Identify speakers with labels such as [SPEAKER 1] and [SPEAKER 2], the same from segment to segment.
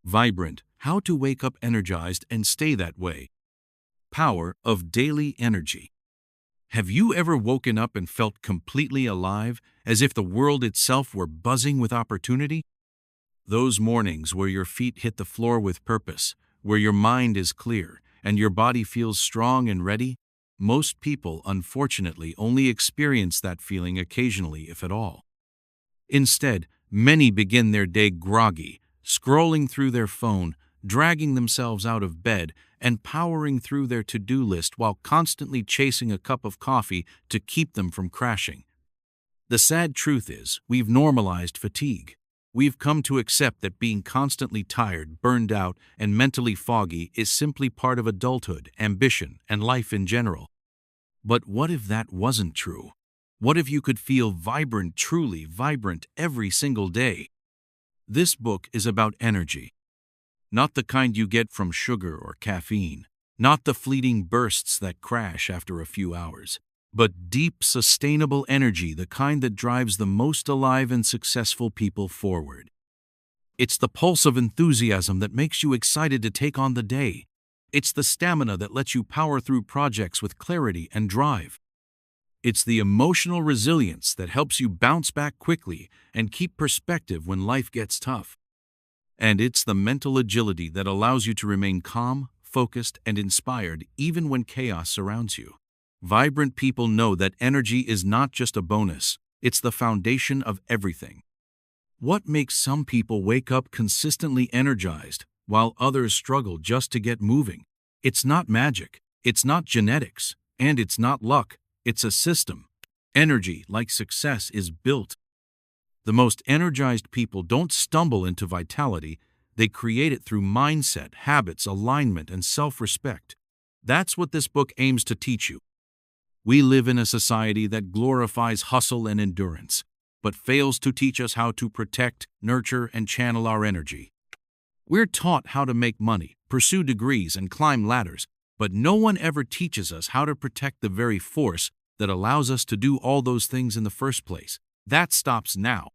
[SPEAKER 1] Vibrant, how to wake up energized and stay that way. Power of daily energy. Have you ever woken up and felt completely alive, as if the world itself were buzzing with opportunity? Those mornings where your feet hit the floor with purpose, where your mind is clear, and your body feels strong and ready? Most people, unfortunately, only experience that feeling occasionally, if at all. Instead, many begin their day groggy, scrolling through their phone, dragging themselves out of bed, and powering through their to-do list while constantly chasing a cup of coffee to keep them from crashing. The sad truth is, we've normalized fatigue. We've come to accept that being constantly tired, burned out, and mentally foggy is simply part of adulthood, ambition, and life in general. But what if that wasn't true? What if you could feel vibrant, truly vibrant, every single day? This book is about energy. Not the kind you get from sugar or caffeine, not the fleeting bursts that crash after a few hours, but deep, sustainable energy, the kind that drives the most alive and successful people forward. It's the pulse of enthusiasm that makes you excited to take on the day. It's the stamina that lets you power through projects with clarity and drive. It's the emotional resilience that helps you bounce back quickly and keep perspective when life gets tough. And it's the mental agility that allows you to remain calm, focused, and inspired even when chaos surrounds you. Vibrant people know that energy is not just a bonus, it's the foundation of everything. What makes some people wake up consistently energized, while others struggle just to get moving? It's not magic, it's not genetics, and it's not luck, it's a system. Energy, like success, is built. The most energized people don't stumble into vitality, they create it through mindset, habits, alignment, and self-respect. That's what this book aims to teach you. We live in a society that glorifies hustle and endurance, but fails to teach us how to protect, nurture, and channel our energy. We're taught how to make money, pursue degrees, and climb ladders, but no one ever teaches us how to protect the very force that allows us to do all those things in the first place. That stops now.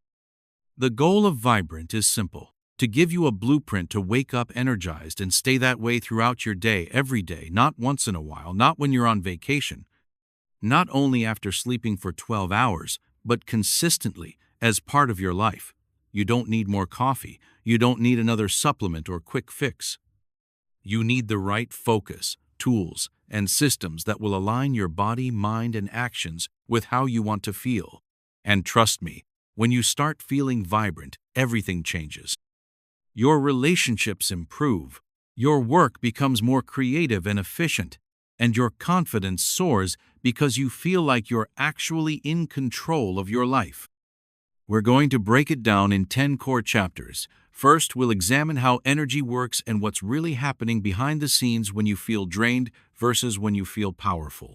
[SPEAKER 1] The goal of Vibrant is simple: to give you a blueprint to wake up energized and stay that way throughout your day, every day, not once in a while, not when you're on vacation, not only after sleeping for 12 hours, but consistently as part of your life. You don't need more coffee. You don't need another supplement or quick fix. You need the right focus, tools, and systems that will align your body, mind, and actions with how you want to feel. And trust me, when you start feeling vibrant, everything changes. Your relationships improve, your work becomes more creative and efficient, and your confidence soars because you feel like you're actually in control of your life. We're going to break it down in 10 core chapters. First, we'll examine how energy works and what's really happening behind the scenes when you feel drained versus when you feel powerful.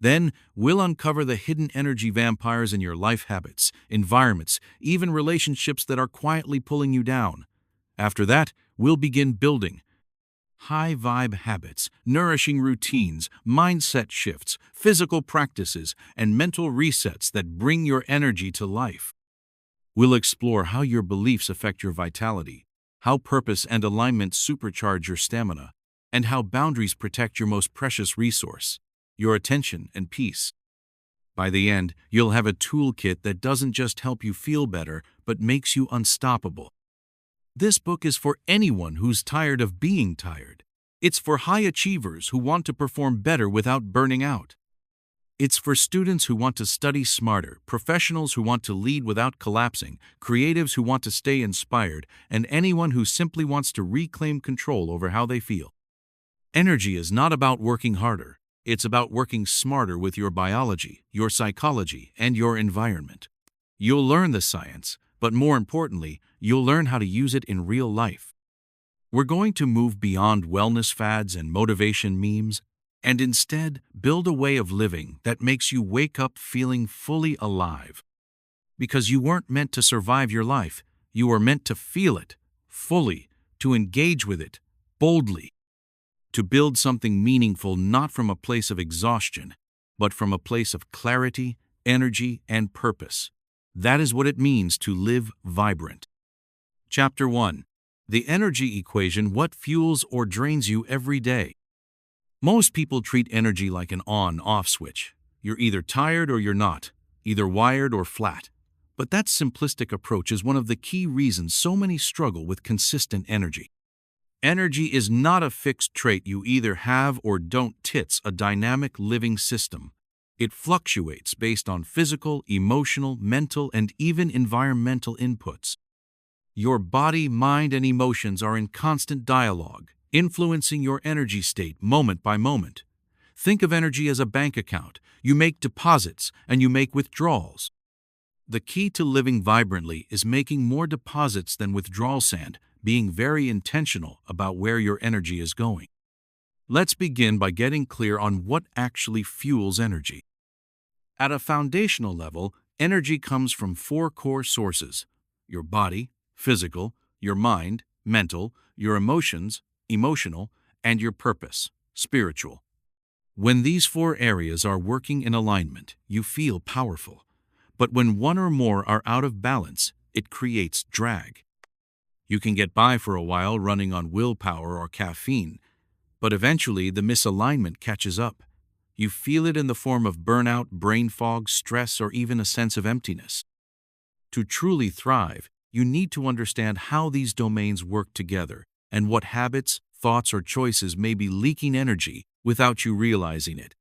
[SPEAKER 1] Then, we'll uncover the hidden energy vampires in your life habits, environments, even relationships that are quietly pulling you down. After that, we'll begin building high-vibe habits, nourishing routines, mindset shifts, physical practices, and mental resets that bring your energy to life. We'll explore how your beliefs affect your vitality, how purpose and alignment supercharge your stamina, and how boundaries protect your most precious resource, your attention and peace. By the end, you'll have a toolkit that doesn't just help you feel better, but makes you unstoppable. This book is for anyone who's tired of being tired. It's for high achievers who want to perform better without burning out. It's for students who want to study smarter, professionals who want to lead without collapsing, creatives who want to stay inspired, and anyone who simply wants to reclaim control over how they feel. Energy is not about working harder. It's about working smarter with your biology, your psychology, and your environment. You'll learn the science, but more importantly, you'll learn how to use it in real life. We're going to move beyond wellness fads and motivation memes, and instead build a way of living that makes you wake up feeling fully alive. Because you weren't meant to survive your life, you were meant to feel it, fully, to engage with it, boldly. To build something meaningful not from a place of exhaustion, but from a place of clarity, energy, and purpose. That is what it means to live vibrant. Chapter 1. The energy equation: what fuels or drains you every day. Most people treat energy like an on-off switch. You're either tired or you're not, either wired or flat. But that simplistic approach is one of the key reasons so many struggle with consistent energy. Energy is not a fixed trait you either have or don't. It's a dynamic living system. It fluctuates based on physical, emotional, mental, and even environmental inputs. Your body, mind, and emotions are in constant dialogue, influencing your energy state moment by moment. Think of energy as a bank account. You make deposits and you make withdrawals. The key to living vibrantly is making more deposits than withdrawals and being very intentional about where your energy is going. Let's begin by getting clear on what actually fuels energy. At a foundational level, energy comes from four core sources: your body, physical; your mind, mental; your emotions, emotional; and your purpose, spiritual. When these four areas are working in alignment, you feel powerful. But when one or more are out of balance, it creates drag. You can get by for a while running on willpower or caffeine, but eventually the misalignment catches up. You feel it in the form of burnout, brain fog, stress, or even a sense of emptiness. To truly thrive, you need to understand how these domains work together and what habits, thoughts, or choices may be leaking energy without you realizing it.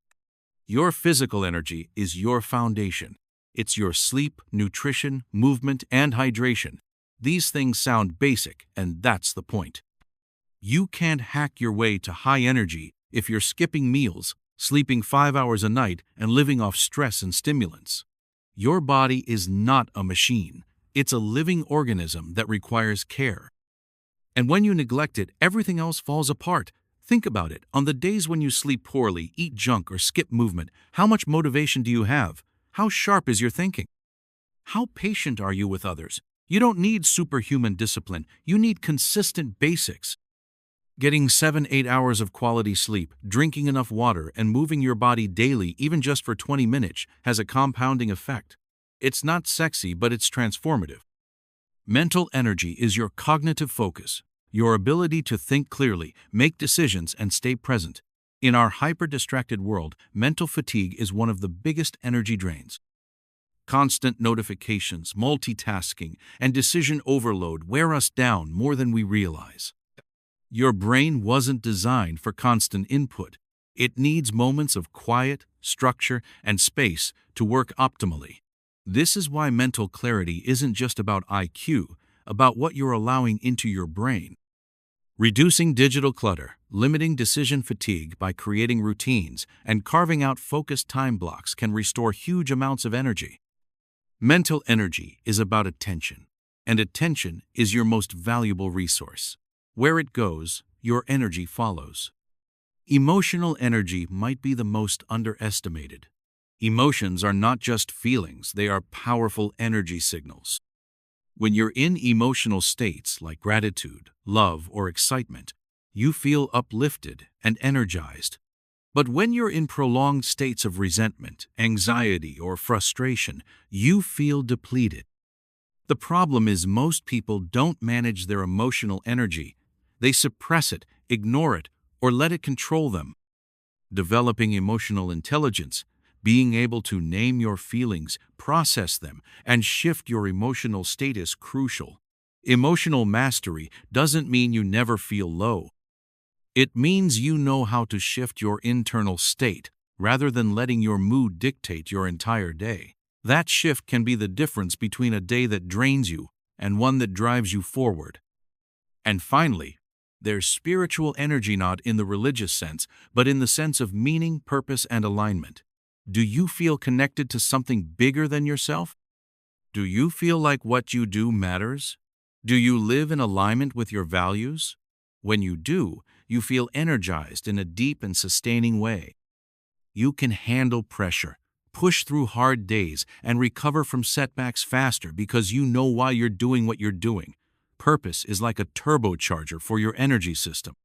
[SPEAKER 1] Your physical energy is your foundation. It's your sleep, nutrition, movement, and hydration. These things sound basic, and that's the point. You can't hack your way to high energy if you're skipping meals, sleeping 5 hours a night, and living off stress and stimulants. Your body is not a machine. It's a living organism that requires care. And when you neglect it, everything else falls apart. Think about it. On the days when you sleep poorly, eat junk, or skip movement, how much motivation do you have? How sharp is your thinking? How patient are you with others? You don't need superhuman discipline. You need consistent basics. Getting 7-8 hours of quality sleep, drinking enough water, and moving your body daily, even just for 20 minutes, has a compounding effect. It's not sexy, but it's transformative. Mental energy is your cognitive focus, your ability to think clearly, make decisions, and stay present. In our hyper-distracted world, mental fatigue is one of the biggest energy drains. Constant notifications, multitasking, and decision overload wear us down more than we realize. Your brain wasn't designed for constant input. It needs moments of quiet, structure, and space to work optimally. This is why mental clarity isn't just about IQ, about what you're allowing into your brain. Reducing digital clutter, limiting decision fatigue by creating routines, and carving out focused time blocks can restore huge amounts of energy. Mental energy is about attention, and attention is your most valuable resource. Where it goes, your energy follows. Emotional energy might be the most underestimated. Emotions are not just feelings, they are powerful energy signals. When you're in emotional states like gratitude, love, or excitement, you feel uplifted and energized. But when you're in prolonged states of resentment, anxiety, or frustration, you feel depleted. The problem is most people don't manage their emotional energy. They suppress it, ignore it, or let it control them. Developing emotional intelligence, being able to name your feelings, process them, and shift your emotional state is crucial. Emotional mastery doesn't mean you never feel low. It means you know how to shift your internal state, rather than letting your mood dictate your entire day. That shift can be the difference between a day that drains you and one that drives you forward. And finally, there's spiritual energy, not in the religious sense, but in the sense of meaning, purpose, and alignment. Do you feel connected to something bigger than yourself? Do you feel like what you do matters? Do you live in alignment with your values? When you do, you feel energized in a deep and sustaining way. You can handle pressure, push through hard days, and recover from setbacks faster because you know why you're doing what you're doing. Purpose is like a turbocharger for your energy system.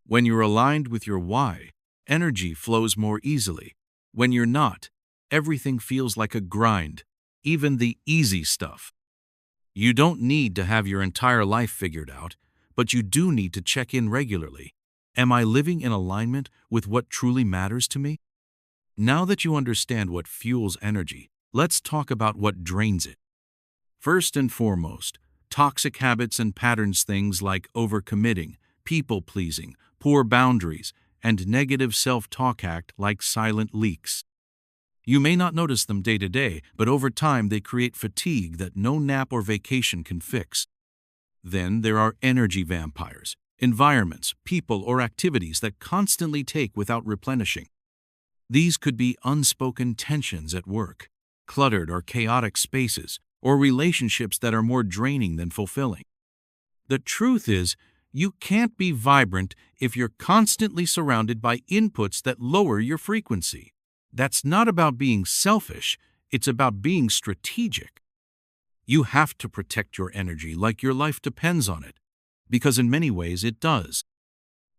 [SPEAKER 1] When you're aligned with your why, energy flows more easily. When you're not, everything feels like a grind, even the easy stuff. You don't need to have your entire life figured out, but you do need to check in regularly. Am I living in alignment with what truly matters to me? Now that you understand what fuels energy, let's talk about what drains it. First and foremost, toxic habits and patterns, things like overcommitting, people-pleasing, poor boundaries, and negative self-talk act like silent leaks. You may not notice them day to day, but over time they create fatigue that no nap or vacation can fix. Then there are energy vampires, environments, people, or activities that constantly take without replenishing. These could be unspoken tensions at work, cluttered or chaotic spaces, or relationships that are more draining than fulfilling. The truth is, you can't be vibrant if you're constantly surrounded by inputs that lower your frequency. That's not about being selfish, it's about being strategic. You have to protect your energy like your life depends on it, because in many ways it does.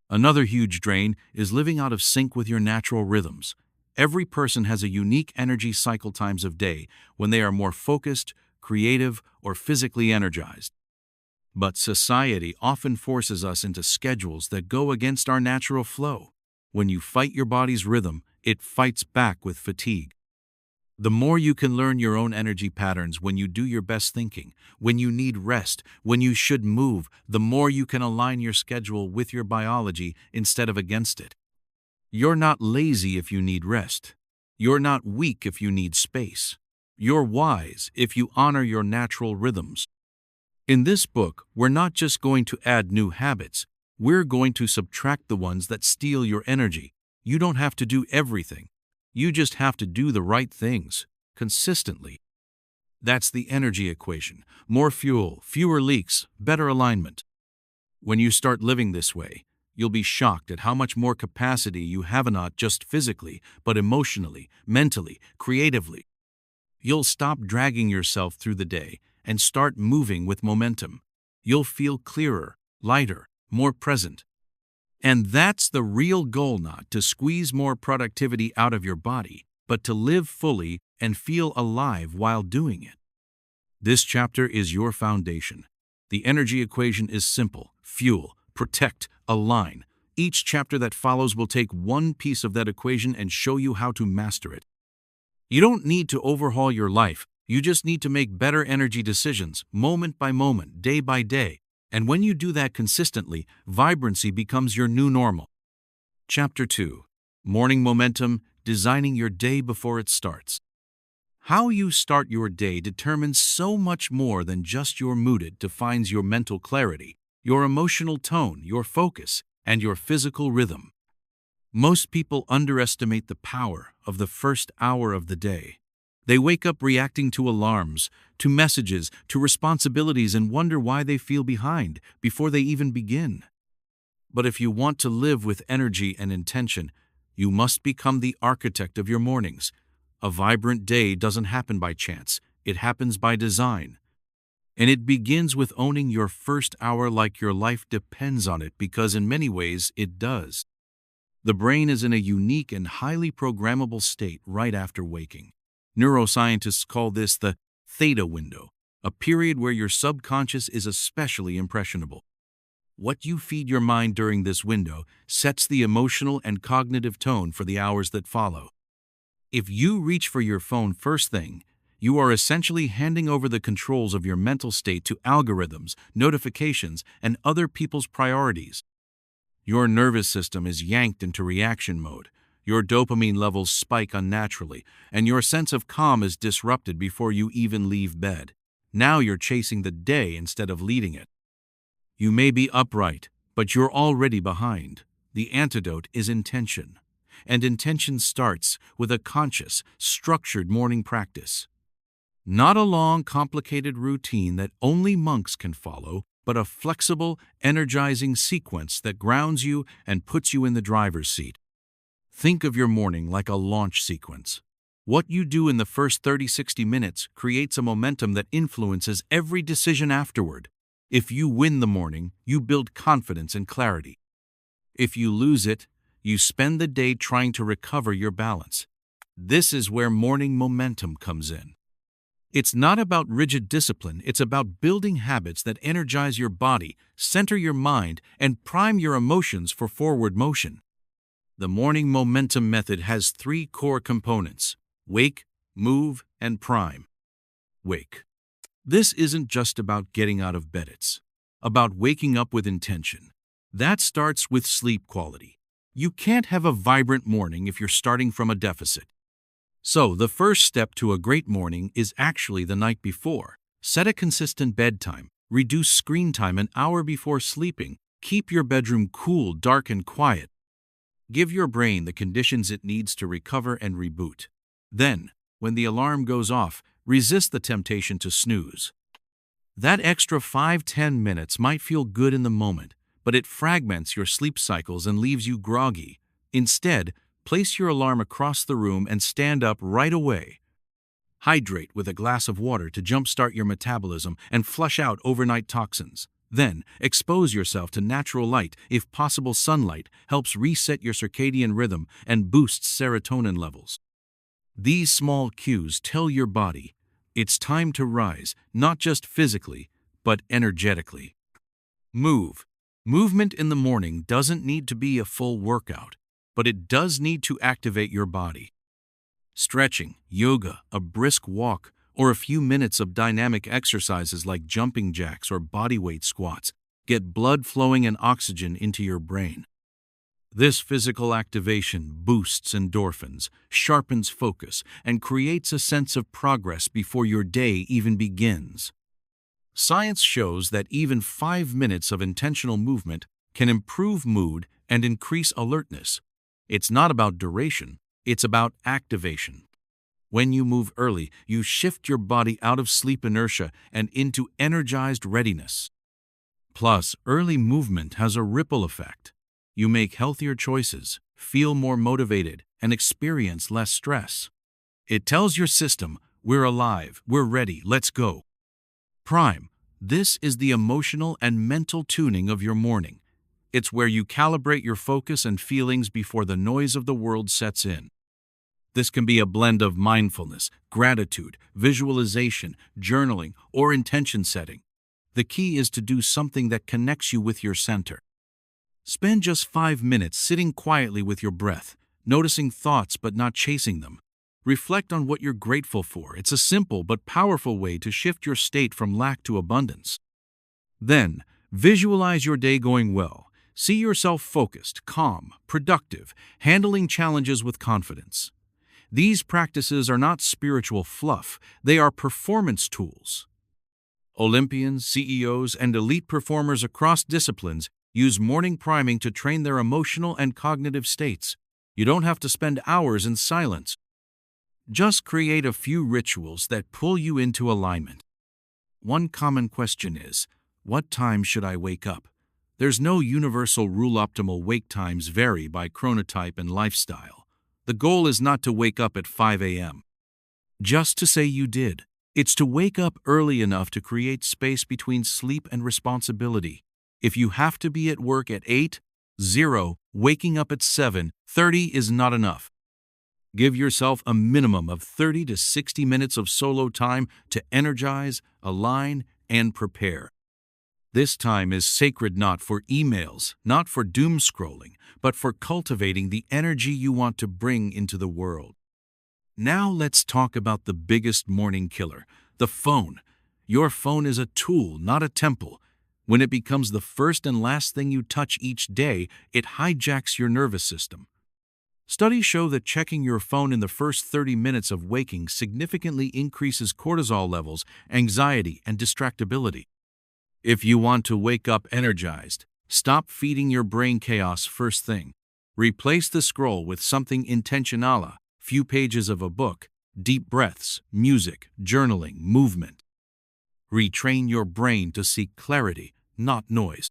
[SPEAKER 1] Another huge drain is living out of sync with your natural rhythms. Every person has a unique energy cycle times of day when they are more focused, creative, or physically energized. But society often forces us into schedules that go against our natural flow. When you fight your body's rhythm, it fights back with fatigue. The more you can learn your own energy patterns, when you do your best thinking, when you need rest, when you should move, the more you can align your schedule with your biology instead of against it. You're not lazy if you need rest. You're not weak if you need space. You're wise if you honor your natural rhythms. In this book, we're not just going to add new habits, we're going to subtract the ones that steal your energy. You don't have to do everything. You just have to do the right things, consistently. That's the energy equation. More fuel, fewer leaks, better alignment. When you start living this way, you'll be shocked at how much more capacity you have, not just physically, but emotionally, mentally, creatively. You'll stop dragging yourself through the day and start moving with momentum. You'll feel clearer, lighter, more present. And that's the real goal, not to squeeze more productivity out of your body, but to live fully and feel alive while doing it. This chapter is your foundation. The energy equation is simple: fuel, protect, align. Each chapter that follows will take one piece of that equation and show you how to master it. You don't need to overhaul your life. You just need to make better energy decisions, moment by moment, day by day. And when you do that consistently, vibrancy becomes your new normal. Chapter 2. Morning Momentum, Designing Your Day Before It Starts. How you start your day determines so much more than just your mood. It defines your mental clarity, your emotional tone, your focus, and your physical rhythm. Most people underestimate the power of the first hour of the day. They wake up reacting to alarms, to messages, to responsibilities, and wonder why they feel behind before they even begin. But if you want to live with energy and intention, you must become the architect of your mornings. A vibrant day doesn't happen by chance, it happens by design. And it begins with owning your first hour like your life depends on it, because in many ways it does. The brain is in a unique and highly programmable state right after waking. Neuroscientists call this the theta window, a period where your subconscious is especially impressionable. What you feed your mind during this window sets the emotional and cognitive tone for the hours that follow. If you reach for your phone first thing, you are essentially handing over the controls of your mental state to algorithms, notifications, and other people's priorities. Your nervous system is yanked into reaction mode. Your dopamine levels spike unnaturally, and your sense of calm is disrupted before you even leave bed. Now you're chasing the day instead of leading it. You may be upright, but you're already behind. The antidote is intention. And intention starts with a conscious, structured morning practice. Not a long, complicated routine that only monks can follow, but a flexible, energizing sequence that grounds you and puts you in the driver's seat. Think of your morning like a launch sequence. What you do in the first 30-60 minutes creates a momentum that influences every decision afterward. If you win the morning, you build confidence and clarity. If you lose it, you spend the day trying to recover your balance. This is where morning momentum comes in. It's not about rigid discipline, it's about building habits that energize your body, center your mind, and prime your emotions for forward motion. The morning momentum method has three core components: wake, move, and prime. Wake. This isn't just about getting out of bed, it's about waking up with intention. That starts with sleep quality. You can't have a vibrant morning if you're starting from a deficit. So, the first step to a great morning is actually the night before. Set a consistent bedtime, reduce screen time an hour before sleeping, keep your bedroom cool, dark, and quiet. Give your brain the conditions it needs to recover and reboot. Then, when the alarm goes off, resist the temptation to snooze. That extra 5–10 minutes might feel good in the moment, but it fragments your sleep cycles and leaves you groggy. Instead, place your alarm across the room and stand up right away. Hydrate with a glass of water to jumpstart your metabolism and flush out overnight toxins. Then, expose yourself to natural light. If possible, sunlight helps reset your circadian rhythm and boosts serotonin levels. These small cues tell your body it's time to rise, not just physically, but energetically. Move. Movement in the morning doesn't need to be a full workout, but it does need to activate your body. Stretching, yoga, a brisk walk, or a few minutes of dynamic exercises like jumping jacks or bodyweight squats get blood flowing and oxygen into your brain. This physical activation boosts endorphins, sharpens focus, and creates a sense of progress before your day even begins. Science shows that even 5 minutes of intentional movement can improve mood and increase alertness. It's not about duration, it's about activation. When you move early, you shift your body out of sleep inertia and into energized readiness. Plus, early movement has a ripple effect. You make healthier choices, feel more motivated, and experience less stress. It tells your system, we're alive, we're ready, let's go. Prime. This is the emotional and mental tuning of your morning. It's where you calibrate your focus and feelings before the noise of the world sets in. This can be a blend of mindfulness, gratitude, visualization, journaling, or intention setting. The key is to do something that connects you with your center. Spend just 5 minutes sitting quietly with your breath, noticing thoughts but not chasing them. Reflect on what you're grateful for. It's a simple but powerful way to shift your state from lack to abundance. Then, visualize your day going well. See yourself focused, calm, productive, handling challenges with confidence. These practices are not spiritual fluff, they are performance tools. Olympians, CEOs, and elite performers across disciplines use morning priming to train their emotional and cognitive states. You don't have to spend hours in silence. Just create a few rituals that pull you into alignment. One common question is, what time should I wake up? There's no universal rule. Optimal wake times vary by chronotype and lifestyle. The goal is not to wake up at 5 a.m. just to say you did. It's to wake up early enough to create space between sleep and responsibility. If you have to be at work at 8:00, waking up at 7:30 is not enough. Give yourself a minimum of 30 to 60 minutes of solo time to energize, align, and prepare. This time is sacred not for emails, not for doom scrolling, but for cultivating the energy you want to bring into the world. Now let's talk about the biggest morning killer, the phone. Your phone is a tool, not a temple. When it becomes the first and last thing you touch each day, it hijacks your nervous system. Studies show that checking your phone in the first 30 minutes of waking significantly increases cortisol levels, anxiety, and distractibility. If you want to wake up energized, stop feeding your brain chaos first thing. Replace the scroll with something intentional, few pages of a book, deep breaths, music, journaling, movement. Retrain your brain to seek clarity, not noise.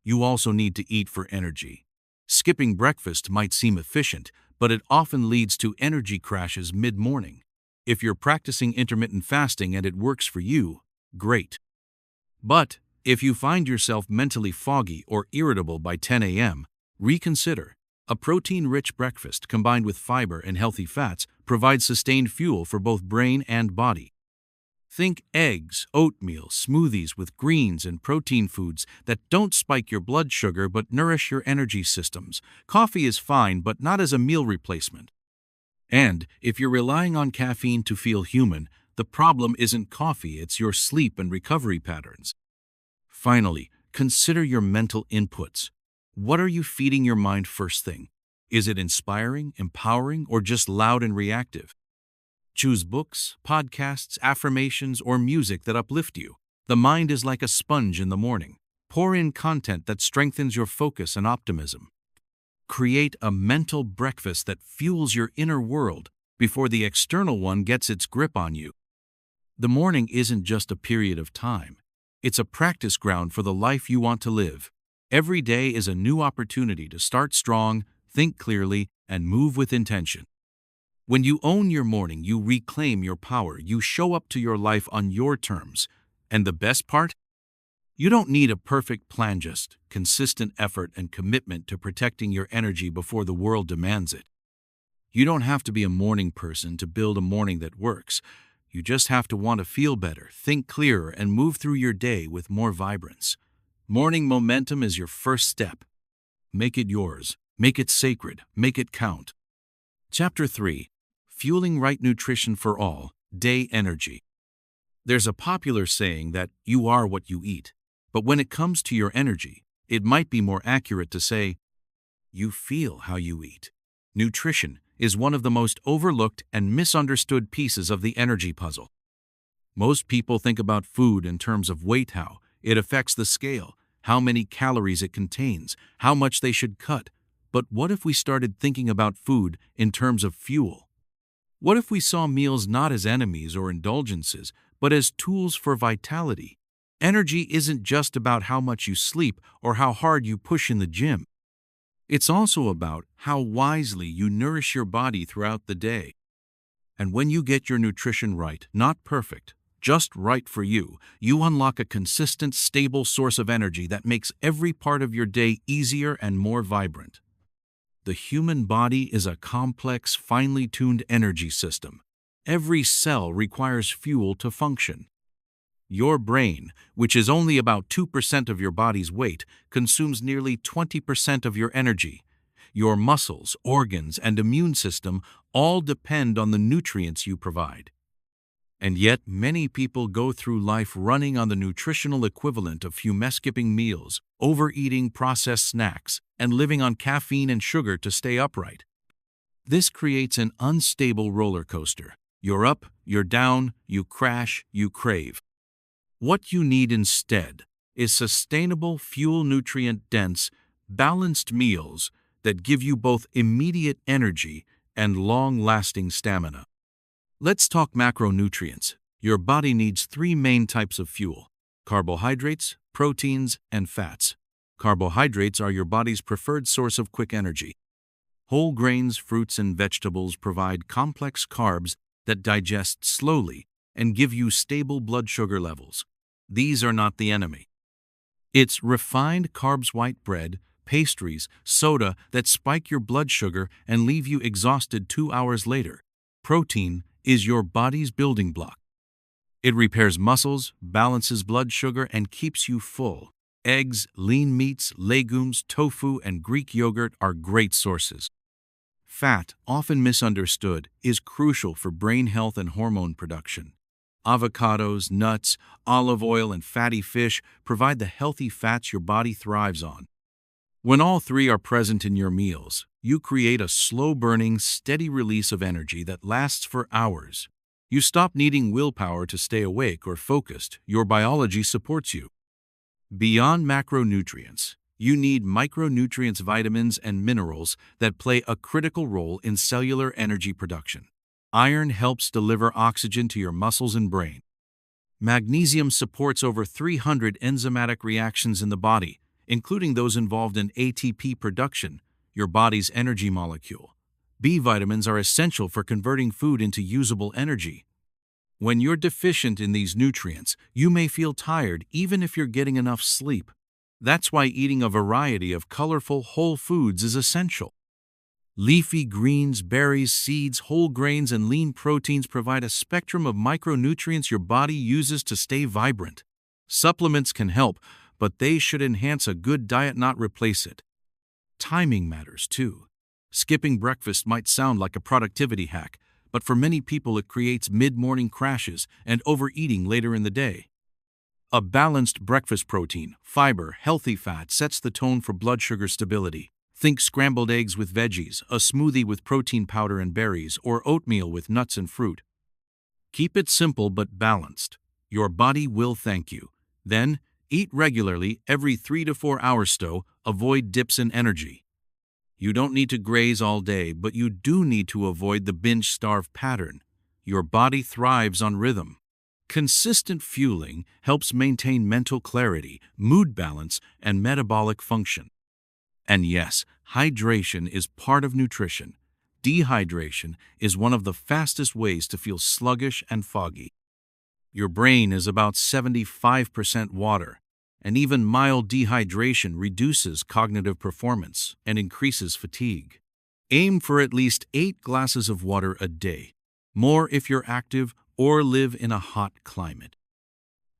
[SPEAKER 1] You also need to eat for energy. Skipping breakfast might seem efficient, but it often leads to energy crashes mid-morning. If you're practicing intermittent fasting and it works for you, great. But if you find yourself mentally foggy or irritable by 10 a.m., reconsider. A protein-rich breakfast combined with fiber and healthy fats provides sustained fuel for both brain and body. Think eggs, oatmeal, smoothies with greens and protein foods that don't spike your blood sugar but nourish your energy systems. Coffee is fine, but not as a meal replacement. And if you're relying on caffeine to feel human, the problem isn't coffee, it's your sleep and recovery patterns. Finally, consider your mental inputs. What are you feeding your mind first thing? Is it inspiring, empowering, or just loud and reactive? Choose books, podcasts, affirmations, or music that uplift you. The mind is like a sponge in the morning. Pour in content that strengthens your focus and optimism. Create a mental breakfast that fuels your inner world before the external one gets its grip on you. The morning isn't just a period of time. It's a practice ground for the life you want to live. Every day is a new opportunity to start strong, think clearly, and move with intention. When you own your morning, you reclaim your power. You show up to your life on your terms. And the best part? You don't need a perfect plan, just consistent effort and commitment to protecting your energy before the world demands it. You don't have to be a morning person to build a morning that works. You just have to want to feel better, think clearer, and move through your day with more vibrance. Morning momentum is your first step. Make it yours. Make it sacred. Make it count. Chapter 3. Fueling Right Nutrition for All. Day Energy. There's a popular saying that you are what you eat. But when it comes to your energy, it might be more accurate to say, you feel how you eat. Nutrition is one of the most overlooked and misunderstood pieces of the energy puzzle. Most people think about food in terms of weight, how it affects the scale, how many calories it contains, how much they should cut. But what if we started thinking about food in terms of fuel? What if we saw meals not as enemies or indulgences, but as tools for vitality? Energy isn't just about how much you sleep or how hard you push in the gym. It's also about how wisely you nourish your body throughout the day. And when you get your nutrition right, not perfect, just right for you, you unlock a consistent, stable source of energy that makes every part of your day easier and more vibrant. The human body is a complex, finely tuned energy system. Every cell requires fuel to function. Your brain, which is only about 2% of your body's weight, consumes nearly 20% of your energy. Your muscles, organs, and immune system all depend on the nutrients you provide. And yet, many people go through life running on the nutritional equivalent of few-skipping meals, overeating processed snacks, and living on caffeine and sugar to stay upright. This creates an unstable roller coaster. You're up, you're down, you crash, you crave. What you need instead is sustainable, fuel-nutrient-dense, balanced meals that give you both immediate energy and long-lasting stamina. Let's talk macronutrients. Your body needs 3 main types of fuel: carbohydrates, proteins, and fats. Carbohydrates are your body's preferred source of quick energy. Whole grains, fruits, and vegetables provide complex carbs that digest slowly and give you stable blood sugar levels. These are not the enemy. It's refined carbs, white bread, pastries, soda that spike your blood sugar and leave you exhausted 2 hours later. Protein is your body's building block. It repairs muscles, balances blood sugar, and keeps you full. Eggs, lean meats, legumes, tofu, and Greek yogurt are great sources. Fat, often misunderstood, is crucial for brain health and hormone production. Avocados, nuts, olive oil, and fatty fish provide the healthy fats your body thrives on. When all 3 are present in your meals, you create a slow-burning, steady release of energy that lasts for hours. You stop needing willpower to stay awake or focused. Your biology supports you. Beyond macronutrients, you need micronutrients, vitamins, and minerals that play a critical role in cellular energy production. Iron helps deliver oxygen to your muscles and brain. Magnesium supports over 300 enzymatic reactions in the body, including those involved in ATP production, your body's energy molecule. B vitamins are essential for converting food into usable energy. When you're deficient in these nutrients, you may feel tired even if you're getting enough sleep. That's why eating a variety of colorful whole foods is essential. Leafy greens, berries, seeds, whole grains, and lean proteins provide a spectrum of micronutrients your body uses to stay vibrant. Supplements can help, but they should enhance a good diet, not replace it. Timing matters too. Skipping breakfast might sound like a productivity hack, but for many people it creates mid-morning crashes and overeating later in the day. A balanced breakfast, protein, fiber, healthy fat, sets the tone for blood sugar stability. Think scrambled eggs with veggies, a smoothie with protein powder and berries, or oatmeal with nuts and fruit. Keep it simple but balanced. Your body will thank you. Then, eat regularly every 3 to 4 hours. Avoid dips in energy. You don't need to graze all day, but you do need to avoid the binge-starve pattern. Your body thrives on rhythm. Consistent fueling helps maintain mental clarity, mood balance, and metabolic function. And yes, hydration is part of nutrition. Dehydration is one of the fastest ways to feel sluggish and foggy. Your brain is about 75% water, and even mild dehydration reduces cognitive performance and increases fatigue. Aim for at least 8 glasses of water a day, more if you're active or live in a hot climate.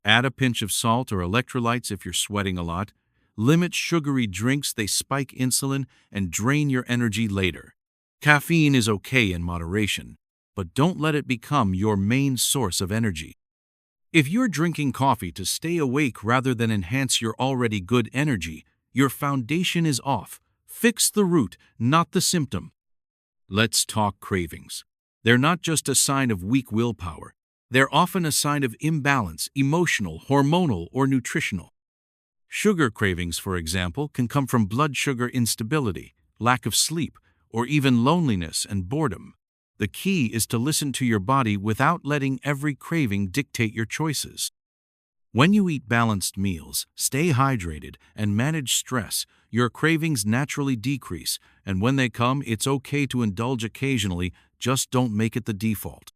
[SPEAKER 1] Add a pinch of salt or electrolytes if you're sweating a lot. Limit sugary drinks, they spike insulin and drain your energy later. Caffeine is okay in moderation, but don't let it become your main source of energy. If you're drinking coffee to stay awake rather than enhance your already good energy, your foundation is off. Fix the root, not the symptom. Let's talk cravings. They're not just a sign of weak willpower. They're often a sign of imbalance, emotional, hormonal, or nutritional. Sugar cravings, for example, can come from blood sugar instability, lack of sleep, or even loneliness and boredom. The key is to listen to your body without letting every craving dictate your choices. When you eat balanced meals, stay hydrated, and manage stress, your cravings naturally decrease, and when they come, it's okay to indulge occasionally, just don't make it the default.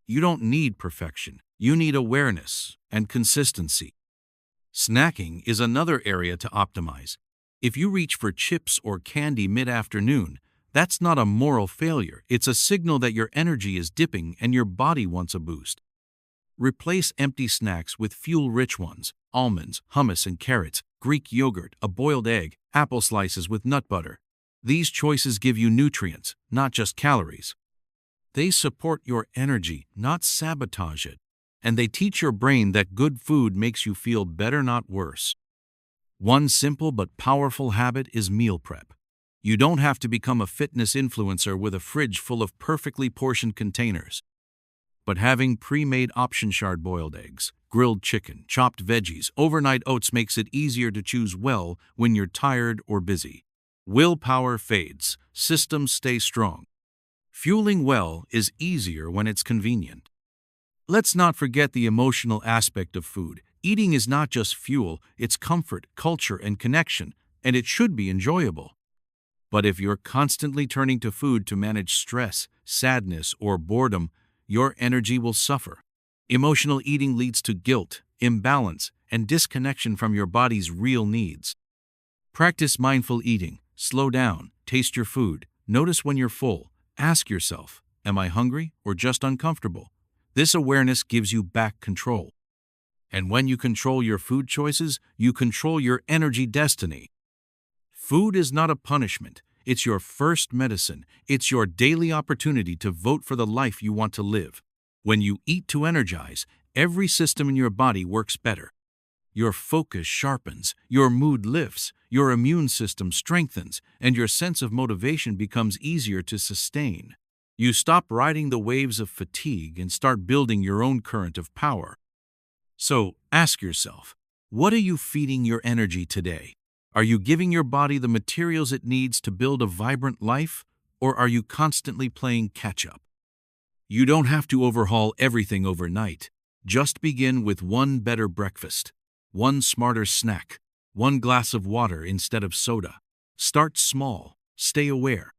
[SPEAKER 1] You don't need perfection, you need awareness and consistency. Snacking is another area to optimize. If you reach for chips or candy mid-afternoon, that's not a moral failure, it's a signal that your energy is dipping and your body wants a boost. Replace empty snacks with fuel-rich ones: almonds, hummus and carrots, Greek yogurt, a boiled egg, apple slices with nut butter. These choices give you nutrients, not just calories. They support your energy, not sabotage it. And they teach your brain that good food makes you feel better, not worse. One simple but powerful habit is meal prep. You don't have to become a fitness influencer with a fridge full of perfectly portioned containers. But having pre-made options: boiled eggs, grilled chicken, chopped veggies, overnight oats makes it easier to choose well when you're tired or busy. Willpower fades, systems stay strong. Fueling well is easier when it's convenient. Let's not forget the emotional aspect of food. Eating is not just fuel, it's comfort, culture, and connection, and it should be enjoyable. But if you're constantly turning to food to manage stress, sadness, or boredom, your energy will suffer. Emotional eating leads to guilt, imbalance, and disconnection from your body's real needs. Practice mindful eating. Slow down, taste your food, notice when you're full. Ask yourself, am I hungry or just uncomfortable? This awareness gives you back control. And when you control your food choices, you control your energy destiny. Food is not a punishment. It's your first medicine. It's your daily opportunity to vote for the life you want to live. When you eat to energize, every system in your body works better. Your focus sharpens, your mood lifts, your immune system strengthens, and your sense of motivation becomes easier to sustain. You stop riding the waves of fatigue and start building your own current of power. So, ask yourself, what are you feeding your energy today? Are you giving your body the materials it needs to build a vibrant life, or are you constantly playing catch-up? You don't have to overhaul everything overnight. Just begin with one better breakfast, one smarter snack, one glass of water instead of soda. Start small, stay aware.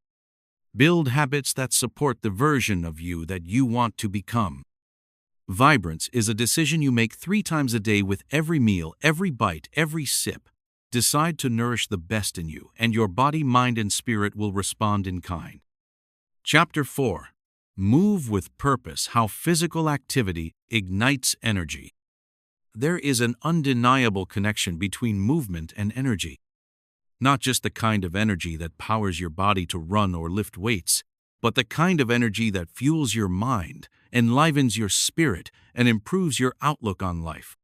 [SPEAKER 1] Build habits that support the version of you that you want to become. Vibrance is a decision you make 3 times a day with every meal, every bite, every sip. Decide to nourish the best in you, and your body, mind, and spirit will respond in kind. Chapter 4. Move with Purpose: How Physical Activity Ignites Energy. There is an undeniable connection between movement and energy. Not just the kind of energy that powers your body to run or lift weights, but the kind of energy that fuels your mind, enlivens your spirit, and improves your outlook on life.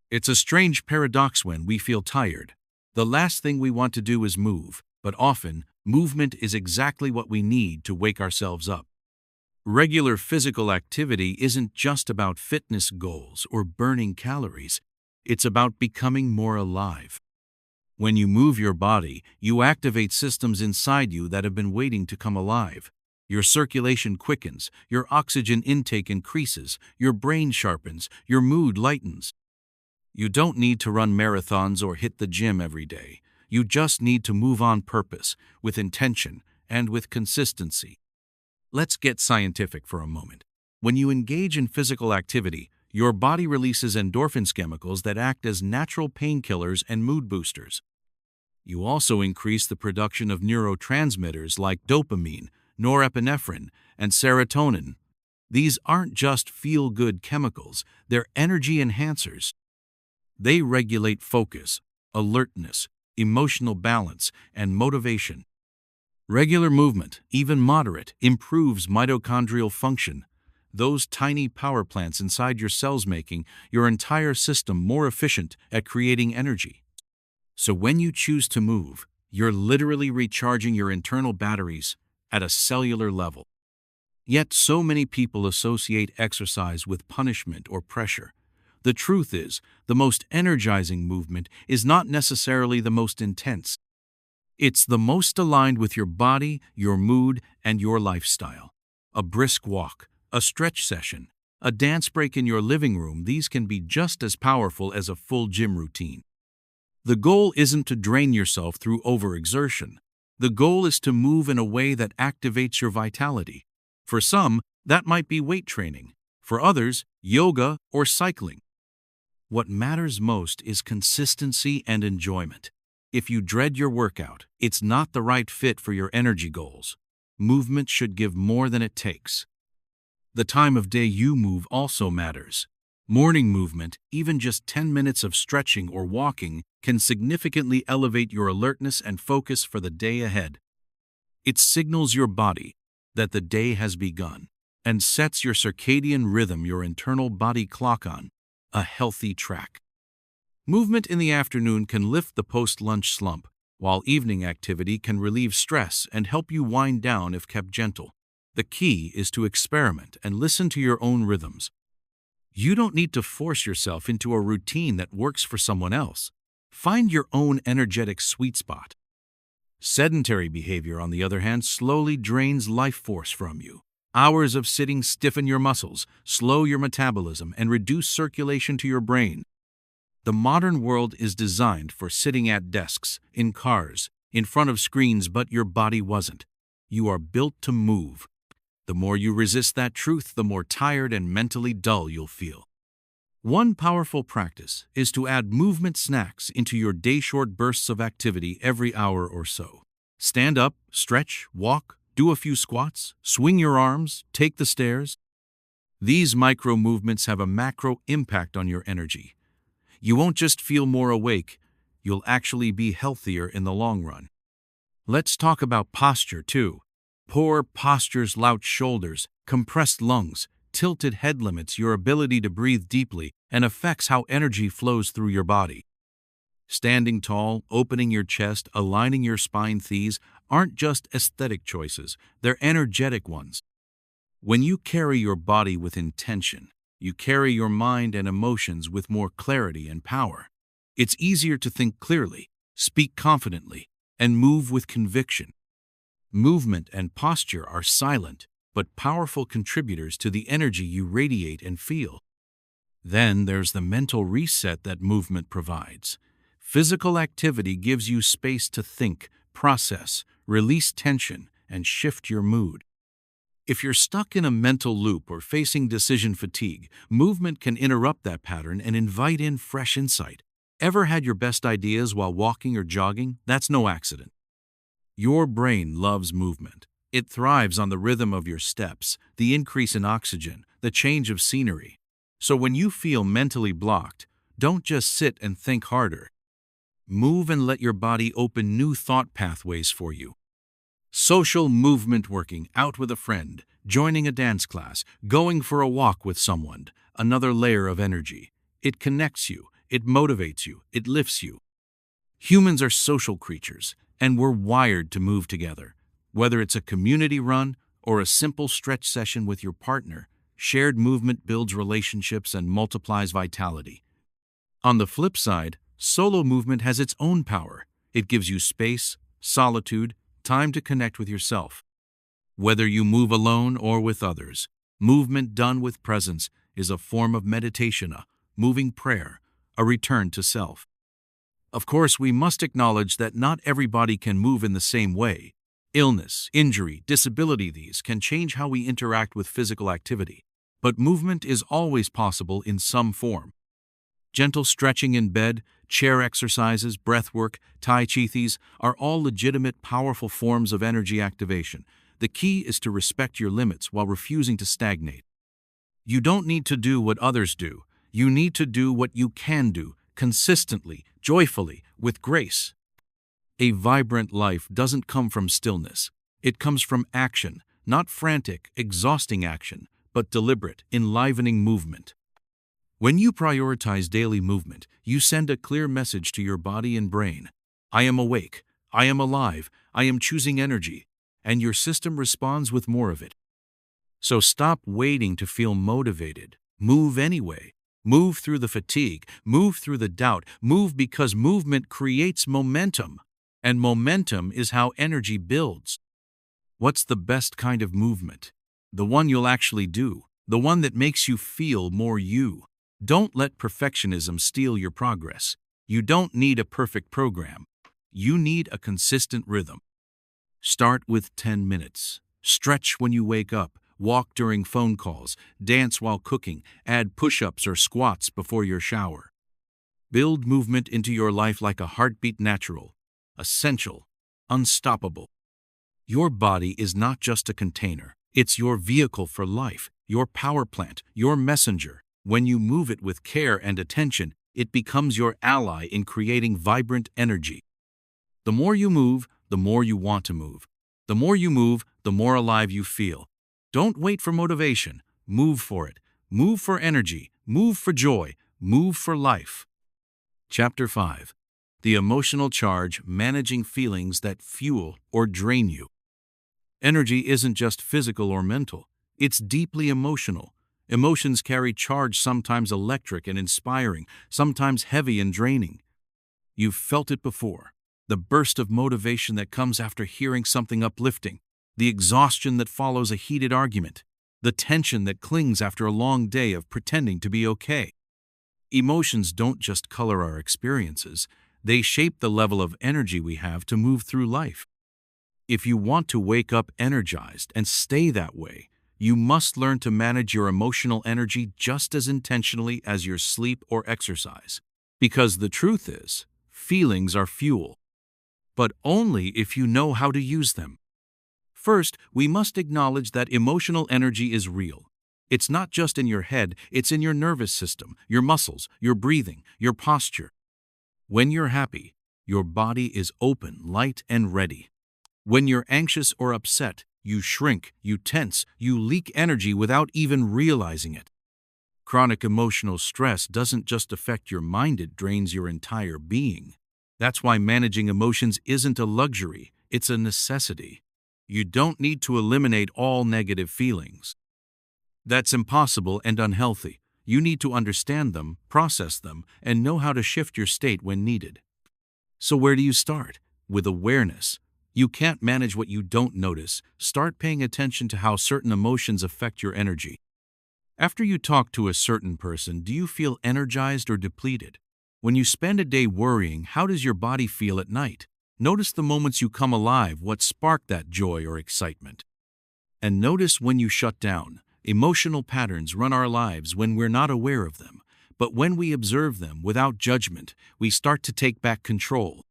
[SPEAKER 1] It's a strange paradox. When we feel tired, the last thing we want to do is move, but often, movement is exactly what we need to wake ourselves up. Regular physical activity isn't just about fitness goals or burning calories. It's about becoming more alive. When you move your body, you activate systems inside you that have been waiting to come alive. Your circulation quickens, your oxygen intake increases, your brain sharpens, your mood lightens. You don't need to run marathons or hit the gym every day. You just need to move on purpose, with intention, and with consistency. Let's get scientific for a moment. When you engage in physical activity, your body releases endorphins, chemicals that act as natural painkillers and mood boosters. You also increase the production of neurotransmitters like dopamine, norepinephrine, and serotonin. These aren't just feel-good chemicals, they're energy enhancers. They regulate focus, alertness, emotional balance, and motivation. Regular movement, even moderate, improves mitochondrial function, those tiny power plants inside your cells, making your entire system more efficient at creating energy. So when you choose to move, you're literally recharging your internal batteries at a cellular level. Yet so many people associate exercise with punishment or pressure. The truth is, the most energizing movement is not necessarily the most intense. It's the most aligned with your body, your mood, and your lifestyle. A brisk walk, a stretch session, a dance break in your living room, these can be just as powerful as a full gym routine. The goal isn't to drain yourself through overexertion. The goal is to move in a way that activates your vitality. For some, that might be weight training. For others, yoga or cycling. What matters most is consistency and enjoyment. If you dread your workout, it's not the right fit for your energy goals. Movement should give more than it takes. The time of day you move also matters. Morning movement, even just 10 minutes of stretching or walking, can significantly elevate your alertness and focus for the day ahead. It signals your body that the day has begun and sets your circadian rhythm, your internal body clock, on a healthy track. Movement in the afternoon can lift the post-lunch slump, while evening activity can relieve stress and help you wind down if kept gentle. The key is to experiment and listen to your own rhythms. You don't need to force yourself into a routine that works for someone else. Find your own energetic sweet spot. Sedentary behavior, on the other hand, slowly drains life force from you. Hours of sitting stiffen your muscles, slow your metabolism, and reduce circulation to your brain. The modern world is designed for sitting at desks, in cars, in front of screens, but your body wasn't. You are built to move. The more you resist that truth, the more tired and mentally dull you'll feel. One powerful practice is to add movement snacks into your day, short bursts of activity every hour or so. Stand up, stretch, walk, do a few squats, swing your arms, take the stairs. These micro movements have a macro impact on your energy. You won't just feel more awake, you'll actually be healthier in the long run. Let's talk about posture too. Poor posture, slouched shoulders, compressed lungs, tilted head limits your ability to breathe deeply and affects how energy flows through your body. Standing tall, opening your chest, aligning your spine, these aren't just aesthetic choices, they're energetic ones. When you carry your body with intention, you carry your mind and emotions with more clarity and power. It's easier to think clearly, speak confidently, and move with conviction. Movement and posture are silent but powerful contributors to the energy you radiate and feel. Then there's the mental reset that movement provides. Physical activity gives you space to think, process, release tension, and shift your mood. If you're stuck in a mental loop or facing decision fatigue, movement can interrupt that pattern and invite in fresh insight. Ever had your best ideas while walking or jogging? That's no accident. Your brain loves movement. It thrives on the rhythm of your steps, the increase in oxygen, the change of scenery. So when you feel mentally blocked, don't just sit and think harder. Move and let your body open new thought pathways for you. Social movement, working out with a friend, joining a dance class, going for a walk with someone, another layer of energy. It connects you, it motivates you, it lifts you. Humans are social creatures, and we're wired to move together. Whether it's a community run or a simple stretch session with your partner, shared movement builds relationships and multiplies vitality. On the flip side, solo movement has its own power. It gives you space, solitude, time to connect with yourself. Whether you move alone or with others, movement done with presence is a form of meditation, a moving prayer, a return to self. Of course, we must acknowledge that not everybody can move in the same way. Illness, injury, disability, these can change how we interact with physical activity. But movement is always possible in some form. Gentle stretching in bed, chair exercises, breath work, Tai Chi, these are all legitimate, powerful forms of energy activation. The key is to respect your limits while refusing to stagnate. You don't need to do what others do. You need to do what you can do, consistently, joyfully, with grace. A vibrant life doesn't come from stillness. It comes from action, not frantic, exhausting action, but deliberate, enlivening movement. When you prioritize daily movement, you send a clear message to your body and brain. I am awake, I am alive, I am choosing energy, and your system responds with more of it. So stop waiting to feel motivated. Move anyway. Move through the fatigue, move through the doubt, move because movement creates momentum. And momentum is how energy builds. What's the best kind of movement? The one you'll actually do, the one that makes you feel more you. Don't let perfectionism steal your progress. You don't need a perfect program. You need a consistent rhythm. Start with 10 minutes. Stretch when you wake up, walk during phone calls, dance while cooking, add push-ups or squats before your shower. Build movement into your life like a heartbeat, natural, essential, unstoppable. Your body is not just a container. It's your vehicle for life, your power plant, your messenger. When you move it with care and attention, it becomes your ally in creating vibrant energy. The more you move, the more you want to move. The more you move, the more alive you feel. Don't wait for motivation. Move for it. Move for energy. Move for joy. Move for life. Chapter 5. The emotional charge, managing feelings that fuel or drain you. Energy isn't just physical or mental. It's deeply emotional. Emotions carry charge, sometimes electric and inspiring, sometimes heavy and draining. You've felt it before. The burst of motivation that comes after hearing something uplifting, the exhaustion that follows a heated argument, the tension that clings after a long day of pretending to be okay. Emotions don't just color our experiences, they shape the level of energy we have to move through life. If you want to wake up energized and stay that way, you must learn to manage your emotional energy just as intentionally as your sleep or exercise. Because the truth is, feelings are fuel, but only if you know how to use them. First, we must acknowledge that emotional energy is real. It's not just in your head, it's in your nervous system, your muscles, your breathing, your posture. When you're happy, your body is open, light, and ready. When you're anxious or upset, you shrink, you tense, you leak energy without even realizing it. Chronic emotional stress doesn't just affect your mind, it drains your entire being. That's why managing emotions isn't a luxury, it's a necessity. You don't need to eliminate all negative feelings. That's impossible and unhealthy. You need to understand them, process them, and know how to shift your state when needed. So where do you start? With awareness. You can't manage what you don't notice. Start paying attention to how certain emotions affect your energy. After you talk to a certain person, do you feel energized or depleted? When you spend a day worrying, how does your body feel at night? Notice the moments you come alive, what sparked that joy or excitement. And notice when you shut down. Emotional patterns run our lives when we're not aware of them. but when we observe them without judgment, we start to take back control.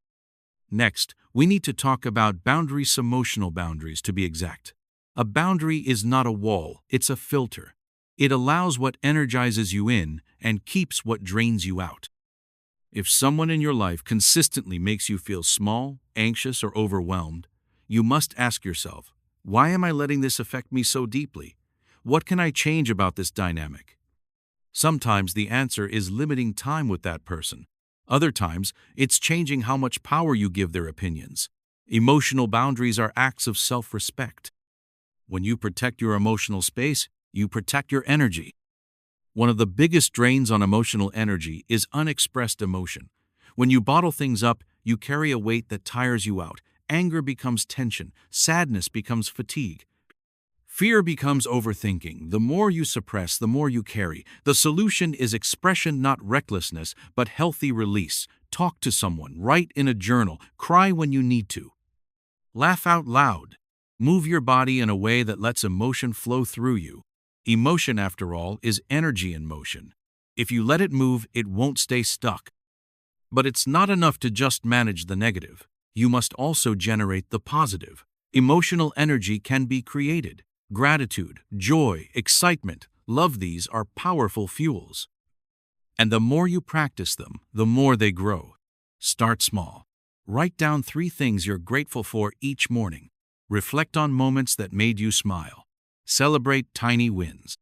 [SPEAKER 1] Next, we need to talk about boundaries, emotional boundaries to be exact. A boundary is not a wall, it's a filter. It allows what energizes you in and keeps what drains you out. If someone in your life consistently makes you feel small, anxious, or overwhelmed, you must ask yourself, why am I letting this affect me so deeply? What can I change about this dynamic? Sometimes the answer is limiting time with that person. Other times, it's changing how much power you give their opinions. Emotional boundaries are acts of self-respect. When you protect your emotional space, you protect your energy. One of the biggest drains on emotional energy is unexpressed emotion. When you bottle things up, you carry a weight that tires you out. Anger becomes tension, sadness becomes fatigue. Fear becomes overthinking. The more you suppress, the more you carry. The solution is expression, not recklessness, but healthy release. Talk to someone, write in a journal, cry when you need to. Laugh out loud. Move your body in a way that lets emotion flow through you. Emotion, after all, is energy in motion. If you let it move, it won't stay stuck. But it's not enough to just manage the negative. You must also generate the positive. Emotional energy can be created. Gratitude, joy, excitement, love, these are powerful fuels. And the more you practice them, the more they grow. Start small. Write down 3 things you're grateful for each morning. Reflect on moments that made you smile. Celebrate tiny wins.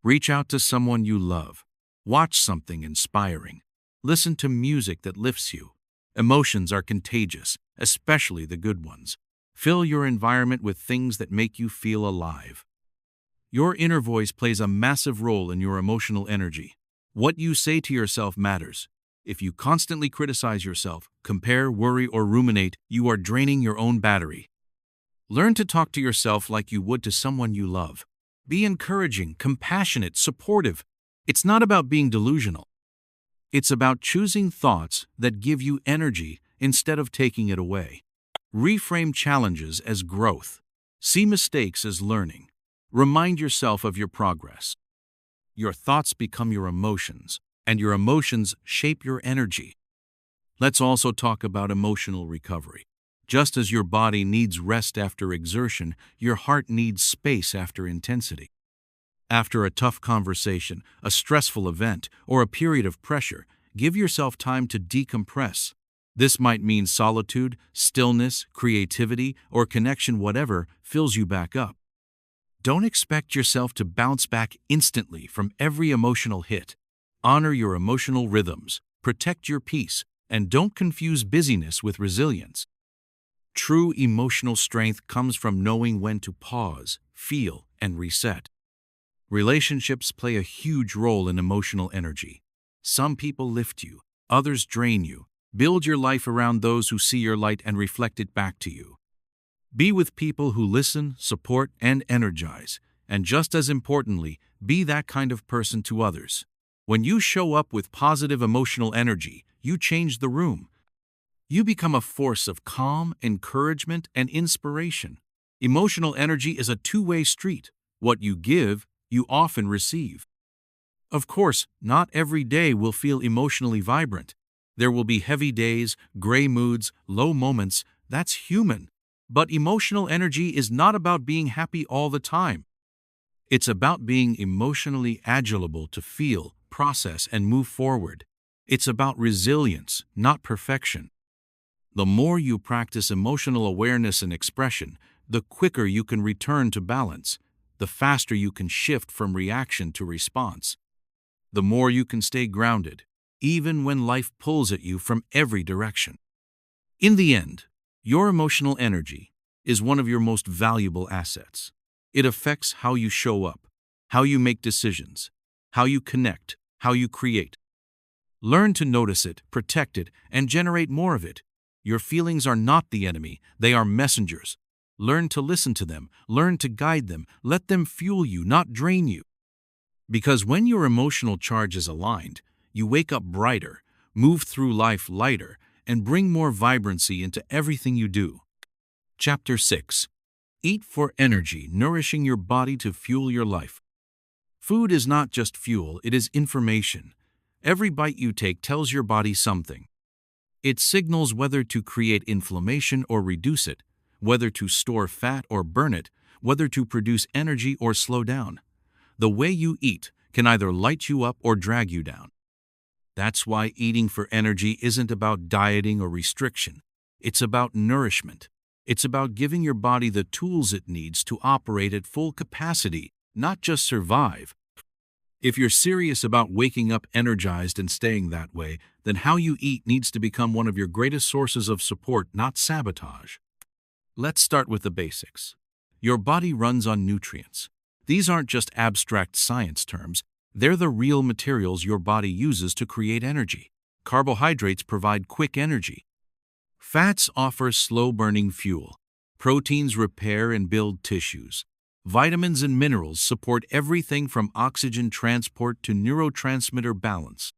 [SPEAKER 1] Reach out to someone you love. Watch something inspiring. Listen to music that lifts you. Emotions are contagious, especially the good ones. Fill your environment with things that make you feel alive. Your inner voice plays a massive role in your emotional energy. What you say to yourself matters. If you constantly criticize yourself, compare, worry, or ruminate, you are draining your own battery. Learn to talk to yourself like you would to someone you love. Be encouraging, compassionate, supportive. It's not about being delusional. It's about choosing thoughts that give you energy instead of taking it away. Reframe challenges as growth. See mistakes as learning. Remind yourself of your progress. Your thoughts become your emotions, and your emotions shape your energy. Let's also talk about emotional recovery. Just as your body needs rest after exertion, your heart needs space after intensity. After a tough conversation, a stressful event, or a period of pressure, give yourself time to decompress. This might mean solitude, stillness, creativity, or connection, whatever fills you back up. Don't expect yourself to bounce back instantly from every emotional hit. Honor your emotional rhythms, protect your peace, and don't confuse busyness with resilience. True emotional strength comes from knowing when to pause, feel, and reset. Relationships play a huge role in emotional energy. Some people lift you, others drain you. Build your life around those who see your light and reflect it back to you. Be with people who listen, support, and energize. And just as importantly, be that kind of person to others. When you show up with positive emotional energy, you change the room. You become a force of calm, encouragement, and inspiration. Emotional energy is a two-way street. What you give, you often receive. Of course, not every day will feel emotionally vibrant. There will be heavy days, gray moods, low moments. That's human. But emotional energy is not about being happy all the time. It's about being emotionally agile to feel, process, and move forward. It's about resilience, not perfection. The more you practice emotional awareness and expression, the quicker you can return to balance, the faster you can shift from reaction to response. The more you can stay grounded, even when life pulls at you from every direction. In the end, your emotional energy is one of your most valuable assets. It affects how you show up, how you make decisions, how you connect, how you create. Learn to notice it, protect it, and generate more of it. Your feelings are not the enemy, they are messengers. Learn to listen to them, learn to guide them, let them fuel you, not drain you. Because when your emotional charge is aligned, you wake up brighter, move through life lighter, and bring more vibrancy into everything you do. Chapter 6. Eat for energy, nourishing your body to fuel your life. Food is not just fuel, it is information. Every bite you take tells your body something. It signals whether to create inflammation or reduce it, whether to store fat or burn it, whether to produce energy or slow down. The way you eat can either light you up or drag you down. That's why eating for energy isn't about dieting or restriction. It's about nourishment. It's about giving your body the tools it needs to operate at full capacity, not just survive. If you're serious about waking up energized and staying that way, then how you eat needs to become one of your greatest sources of support, not sabotage. Let's start with the basics. Your body runs on nutrients. These aren't just abstract science terms. They're the real materials your body uses to create energy. Carbohydrates provide quick energy. Fats offer slow-burning fuel. Proteins repair and build tissues. Vitamins and minerals support everything from oxygen transport to neurotransmitter balance.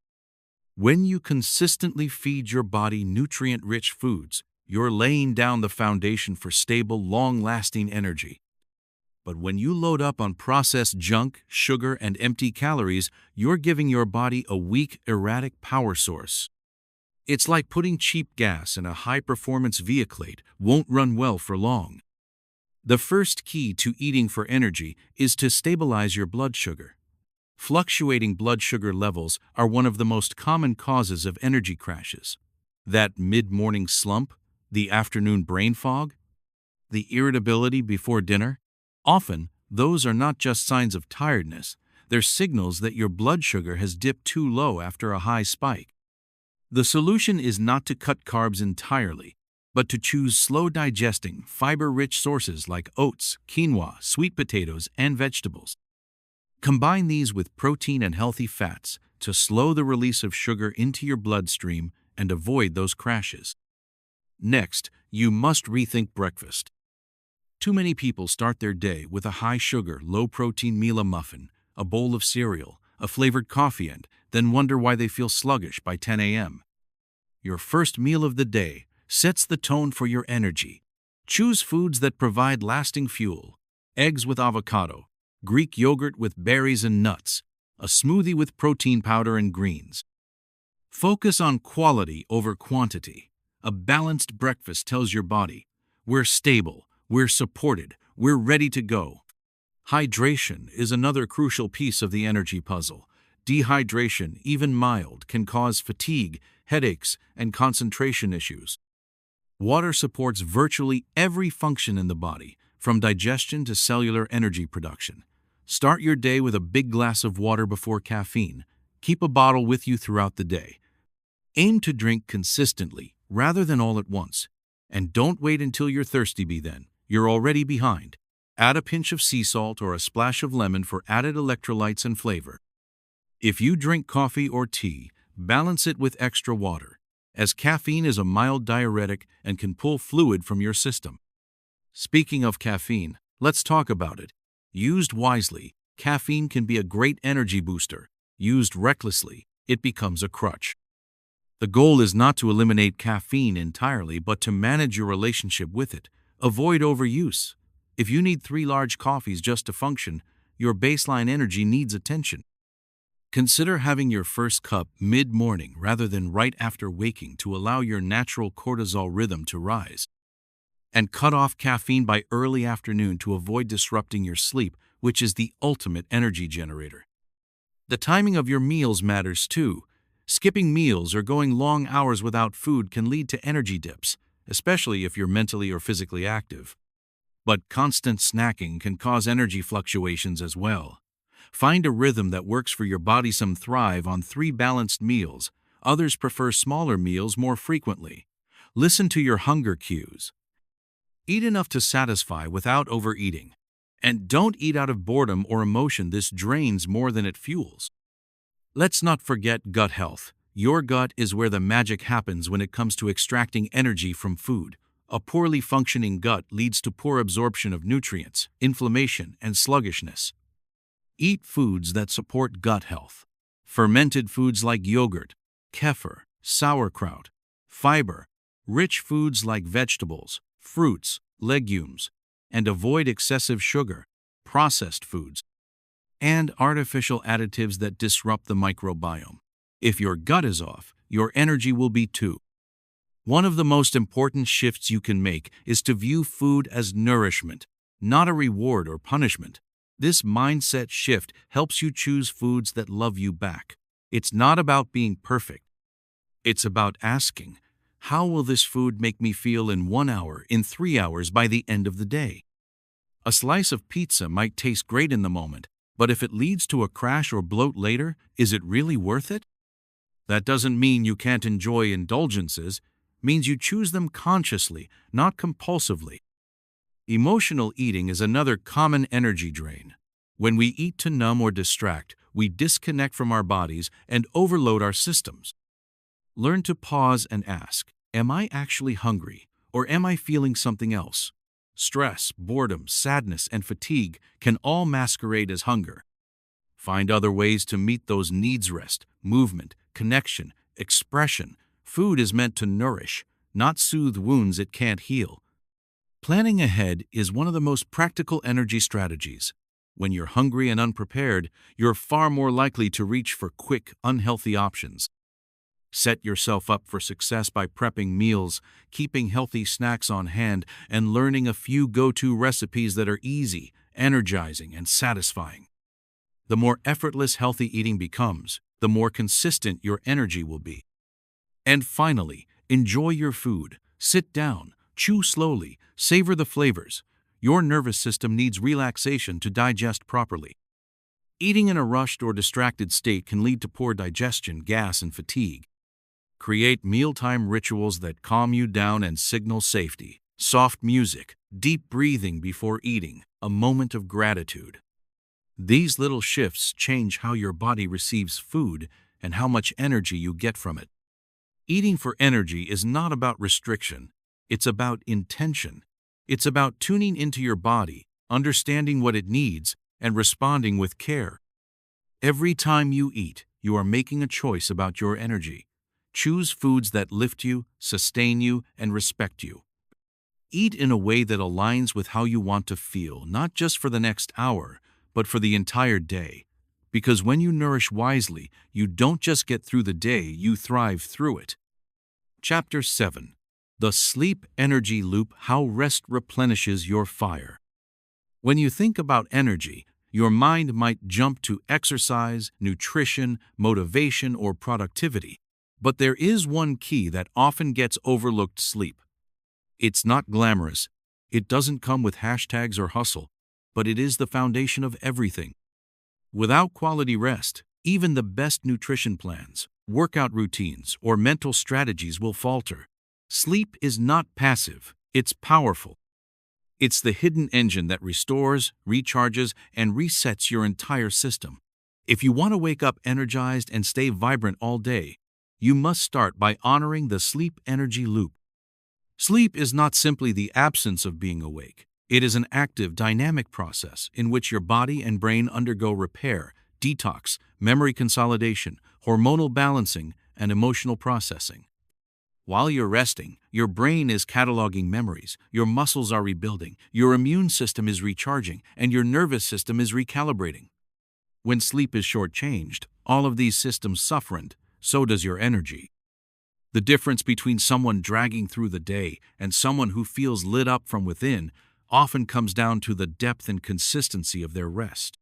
[SPEAKER 1] When you consistently feed your body nutrient-rich foods, you're laying down the foundation for stable, long-lasting energy. But when you load up on processed junk, sugar, and empty calories, you're giving your body a weak, erratic power source. It's like putting cheap gas in a high-performance vehicle. It won't run well for long. The first key to eating for energy is to stabilize your blood sugar. Fluctuating blood sugar levels are one of the most common causes of energy crashes. That mid-morning slump, the afternoon brain fog, the irritability before dinner. Often, those are not just signs of tiredness, they're signals that your blood sugar has dipped too low after a high spike. The solution is not to cut carbs entirely, but to choose slow-digesting, fiber-rich sources like oats, quinoa, sweet potatoes, and vegetables. Combine these with protein and healthy fats to slow the release of sugar into your bloodstream and avoid those crashes. Next, you must rethink breakfast. Too many people start their day with a high-sugar, low-protein meal, a muffin, a bowl of cereal, a flavored coffee, and then wonder why they feel sluggish by 10 a.m. Your first meal of the day sets the tone for your energy. Choose foods that provide lasting fuel: eggs with avocado, Greek yogurt with berries and nuts, a smoothie with protein powder and greens. Focus on quality over quantity. A balanced breakfast tells your body, we're stable, we're supported, we're ready to go. Hydration is another crucial piece of the energy puzzle. Dehydration, even mild, can cause fatigue, headaches, and concentration issues. Water supports virtually every function in the body, from digestion to cellular energy production. Start your day with a big glass of water before caffeine. Keep a bottle with you throughout the day. Aim to drink consistently, rather than all at once. And don't wait until you're thirsty. Then you're already behind. Add a pinch of sea salt or a splash of lemon for added electrolytes and flavor. If you drink coffee or tea, balance it with extra water, as caffeine is a mild diuretic and can pull fluid from your system. Speaking of caffeine, let's talk about it. Used wisely, caffeine can be a great energy booster. Used recklessly, it becomes a crutch. The goal is not to eliminate caffeine entirely, but to manage your relationship with it. Avoid overuse. If you need 3 large coffees just to function, your baseline energy needs attention. Consider having your first cup mid-morning rather than right after waking to allow your natural cortisol rhythm to rise. And cut off caffeine by early afternoon to avoid disrupting your sleep, which is the ultimate energy generator. The timing of your meals matters too. Skipping meals or going long hours without food can lead to energy dips, especially if you're mentally or physically active. But constant snacking can cause energy fluctuations as well. Find a rhythm that works for your body. Some thrive on 3 balanced meals. Others prefer smaller meals more frequently. Listen to your hunger cues. Eat enough to satisfy without overeating. And don't eat out of boredom or emotion. This drains more than it fuels. Let's not forget gut health. Your gut is where the magic happens when it comes to extracting energy from food. A poorly functioning gut leads to poor absorption of nutrients, inflammation, and sluggishness. Eat foods that support gut health. Fermented foods like yogurt, kefir, sauerkraut, fiber, rich foods like vegetables, fruits, legumes, and avoid excessive sugar, processed foods, and artificial additives that disrupt the microbiome. If your gut is off, your energy will be too. One of the most important shifts you can make is to view food as nourishment, not a reward or punishment. This mindset shift helps you choose foods that love you back. It's not about being perfect. It's about asking, how will this food make me feel in 1 hour, in 3 hours, by the end of the day? A slice of pizza might taste great in the moment, but if it leads to a crash or bloat later, is it really worth it? That doesn't mean you can't enjoy indulgences. It means you choose them consciously, not compulsively. Emotional eating is another common energy drain. When we eat to numb or distract, we disconnect from our bodies and overload our systems. Learn to pause and ask, am I actually hungry, or am I feeling something else? Stress, boredom, sadness, and fatigue can all masquerade as hunger. Find other ways to meet those needs: rest, movement, connection, expression. Food is meant to nourish, not soothe wounds it can't heal. Planning ahead is one of the most practical energy strategies. When you're hungry and unprepared, you're far more likely to reach for quick, unhealthy options. Set yourself up for success by prepping meals, keeping healthy snacks on hand, and learning a few go-to recipes that are easy, energizing, and satisfying. The more effortless healthy eating becomes, the more consistent your energy will be. And finally, enjoy your food. Sit down, chew slowly, savor the flavors. Your nervous system needs relaxation to digest properly. Eating in a rushed or distracted state can lead to poor digestion, gas, and fatigue. Create mealtime rituals that calm you down and signal safety. Soft music, deep breathing before eating, a moment of gratitude. These little shifts change how your body receives food and how much energy you get from it. Eating for energy is not about restriction. It's about intention. It's about tuning into your body, understanding what it needs, and responding with care. Every time you eat, you are making a choice about your energy. Choose foods that lift you, sustain you, and respect you. Eat in a way that aligns with how you want to feel, not just for the next hour, but for the entire day. Because when you nourish wisely, you don't just get through the day, you thrive through it. Chapter 7. The Sleep Energy Loop: How Rest Replenishes Your Fire. When you think about energy, your mind might jump to exercise, nutrition, motivation, or productivity. But there is one key that often gets overlooked: sleep. It's not glamorous. It doesn't come with hashtags or hustle, but it is the foundation of everything. Without quality rest, even the best nutrition plans, workout routines, or mental strategies will falter. Sleep is not passive, it's powerful. It's the hidden engine that restores, recharges, and resets your entire system. If you want to wake up energized and stay vibrant all day, you must start by honoring the sleep energy loop. Sleep is not simply the absence of being awake. It is an active, dynamic process in which your body and brain undergo repair, detox, memory consolidation, hormonal balancing, and emotional processing. While you're resting, your brain is cataloging memories, your muscles are rebuilding, your immune system is recharging, and your nervous system is recalibrating. When sleep is shortchanged, all of these systems suffer, and so does your energy. The difference between someone dragging through the day and someone who feels lit up from within often comes down to the depth and consistency of their rest.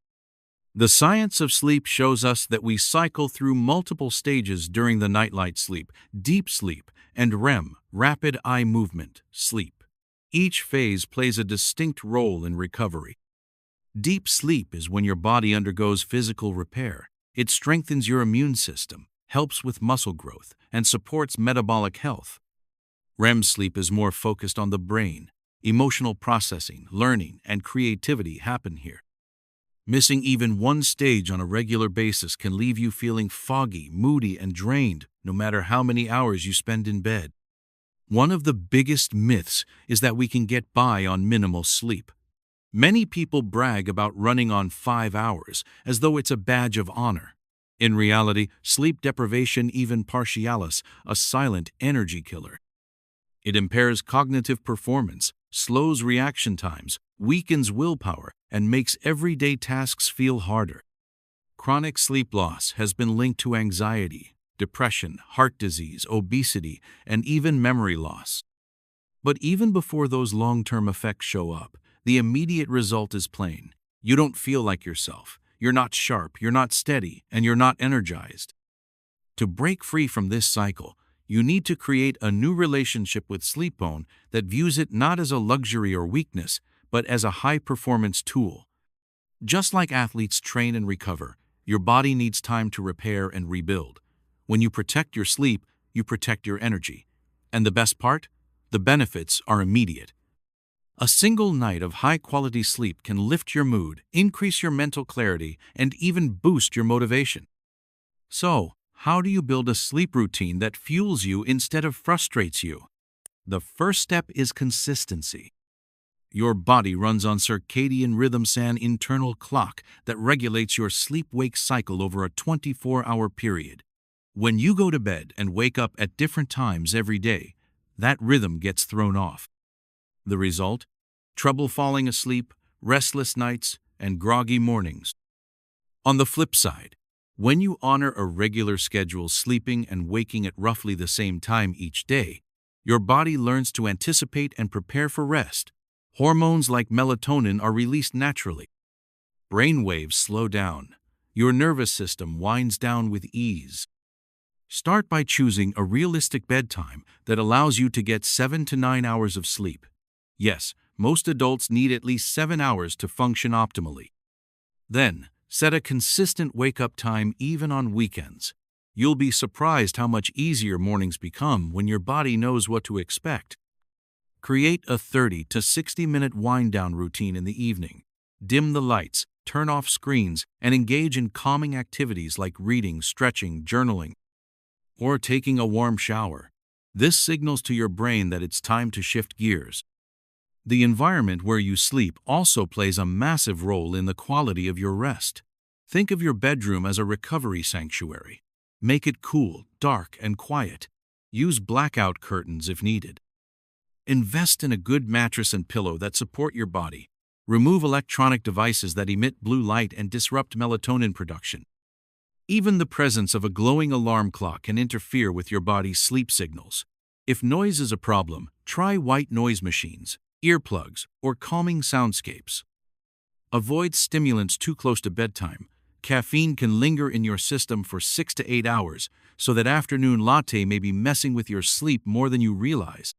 [SPEAKER 1] The science of sleep shows us that we cycle through multiple stages during the nightlight sleep: deep sleep, and REM, rapid eye movement sleep. Each phase plays a distinct role in recovery. Deep sleep is when your body undergoes physical repair. It strengthens your immune system, helps with muscle growth, and supports metabolic health. REM sleep is more focused on the brain. Emotional processing, learning, and creativity happen here. Missing even one stage on a regular basis can leave you feeling foggy, moody, and drained, no matter how many hours you spend in bed. One of the biggest myths is that we can get by on minimal sleep. Many people brag about running on 5 hours as though it's a badge of honor. In reality, sleep deprivation, even partialis, a silent energy killer. It impairs cognitive performance, slows reaction times, weakens willpower, and makes everyday tasks feel harder. Chronic sleep loss has been linked to anxiety, depression, heart disease, obesity, and even memory loss. But even before those long-term effects show up, the immediate result is plain. You don't feel like yourself. You're not sharp, you're not steady, and you're not energized. To break free from this cycle, you need to create a new relationship with sleep that views it not as a luxury or weakness, but as a high-performance tool. Just like athletes train and recover, your body needs time to repair and rebuild. When you protect your sleep, you protect your energy. And the best part? The benefits are immediate. A single night of high-quality sleep can lift your mood, increase your mental clarity, and even boost your motivation. So, how do you build a sleep routine that fuels you instead of frustrates you? The first step is consistency. Your body runs on circadian rhythms, an internal clock that regulates your sleep-wake cycle over a 24-hour period. When you go to bed and wake up at different times every day, that rhythm gets thrown off. The result? Trouble falling asleep, restless nights, and groggy mornings. On the flip side, when you honor a regular schedule, sleeping and waking at roughly the same time each day, your body learns to anticipate and prepare for rest. Hormones like melatonin are released naturally. Brain waves slow down. Your nervous system winds down with ease. Start by choosing a realistic bedtime that allows you to get 7 to 9 hours of sleep. Yes, most adults need at least 7 hours to function optimally. Then, set a consistent wake-up time even on weekends. You'll be surprised how much easier mornings become when your body knows what to expect. Create a 30 to 60-minute wind-down routine in the evening. Dim the lights, turn off screens, and engage in calming activities like reading, stretching, journaling, or taking a warm shower. This signals to your brain that it's time to shift gears. The environment where you sleep also plays a massive role in the quality of your rest. Think of your bedroom as a recovery sanctuary. Make it cool, dark, and quiet. Use blackout curtains if needed. Invest in a good mattress and pillow that support your body. Remove electronic devices that emit blue light and disrupt melatonin production. Even the presence of a glowing alarm clock can interfere with your body's sleep signals. If noise is a problem, try white noise machines, earplugs, or calming soundscapes. Avoid stimulants too close to bedtime. Caffeine can linger in your system for 6 to 8 hours, so that afternoon latte may be messing with your sleep more than you realize.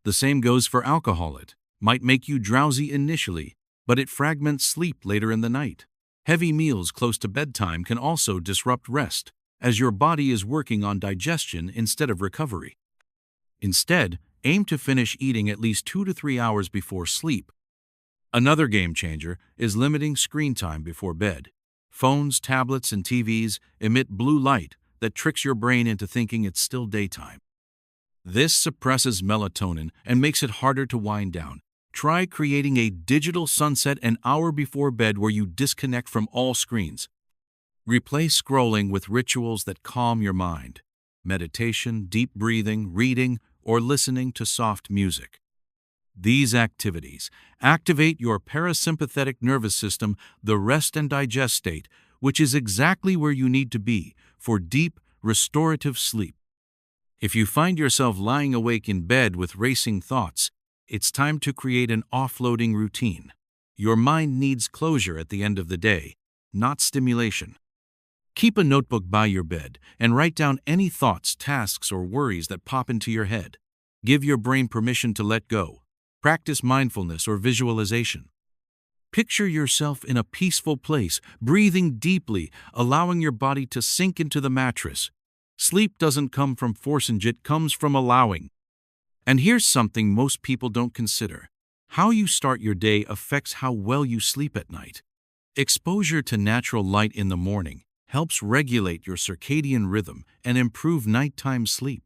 [SPEAKER 1] The same goes for alcohol. It might make you drowsy initially, but it fragments sleep later in the night. Heavy meals close to bedtime can also disrupt rest, as your body is working on digestion instead of recovery. Instead, aim to finish eating at least 2 to 3 hours before sleep. Another game changer is limiting screen time before bed. Phones, tablets, and TVs emit blue light that tricks your brain into thinking it's still daytime. This suppresses melatonin and makes it harder to wind down. Try creating a digital sunset an hour before bed where you disconnect from all screens. Replace scrolling with rituals that calm your mind. Meditation, deep breathing, reading, or listening to soft music. These activities activate your parasympathetic nervous system, the rest and digest state, which is exactly where you need to be for deep, restorative sleep. If you find yourself lying awake in bed with racing thoughts, it's time to create an offloading routine. Your mind needs closure at the end of the day, not stimulation. Keep a notebook by your bed and write down any thoughts, tasks, or worries that pop into your head. Give your brain permission to let go. Practice mindfulness or visualization. Picture yourself in a peaceful place, breathing deeply, allowing your body to sink into the mattress. Sleep doesn't come from forcing, it comes from allowing. And here's something most people don't consider. How you start your day affects how well you sleep at night. Exposure to natural light in the morning helps regulate your circadian rhythm and improve nighttime sleep.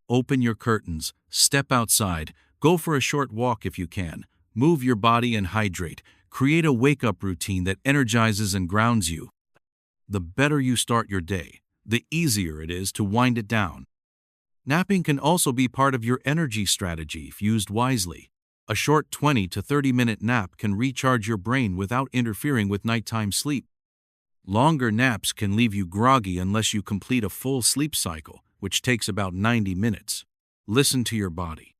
[SPEAKER 1] Open your curtains, step outside, go for a short walk if you can, move your body and hydrate. Create a wake-up routine that energizes and grounds you. The better you start your day, the easier it is to wind it down. Napping can also be part of your energy strategy if used wisely. A short 20 to 30-minute nap can recharge your brain without interfering with nighttime sleep. Longer naps can leave you groggy unless you complete a full sleep cycle, which takes about 90 minutes. Listen to your body.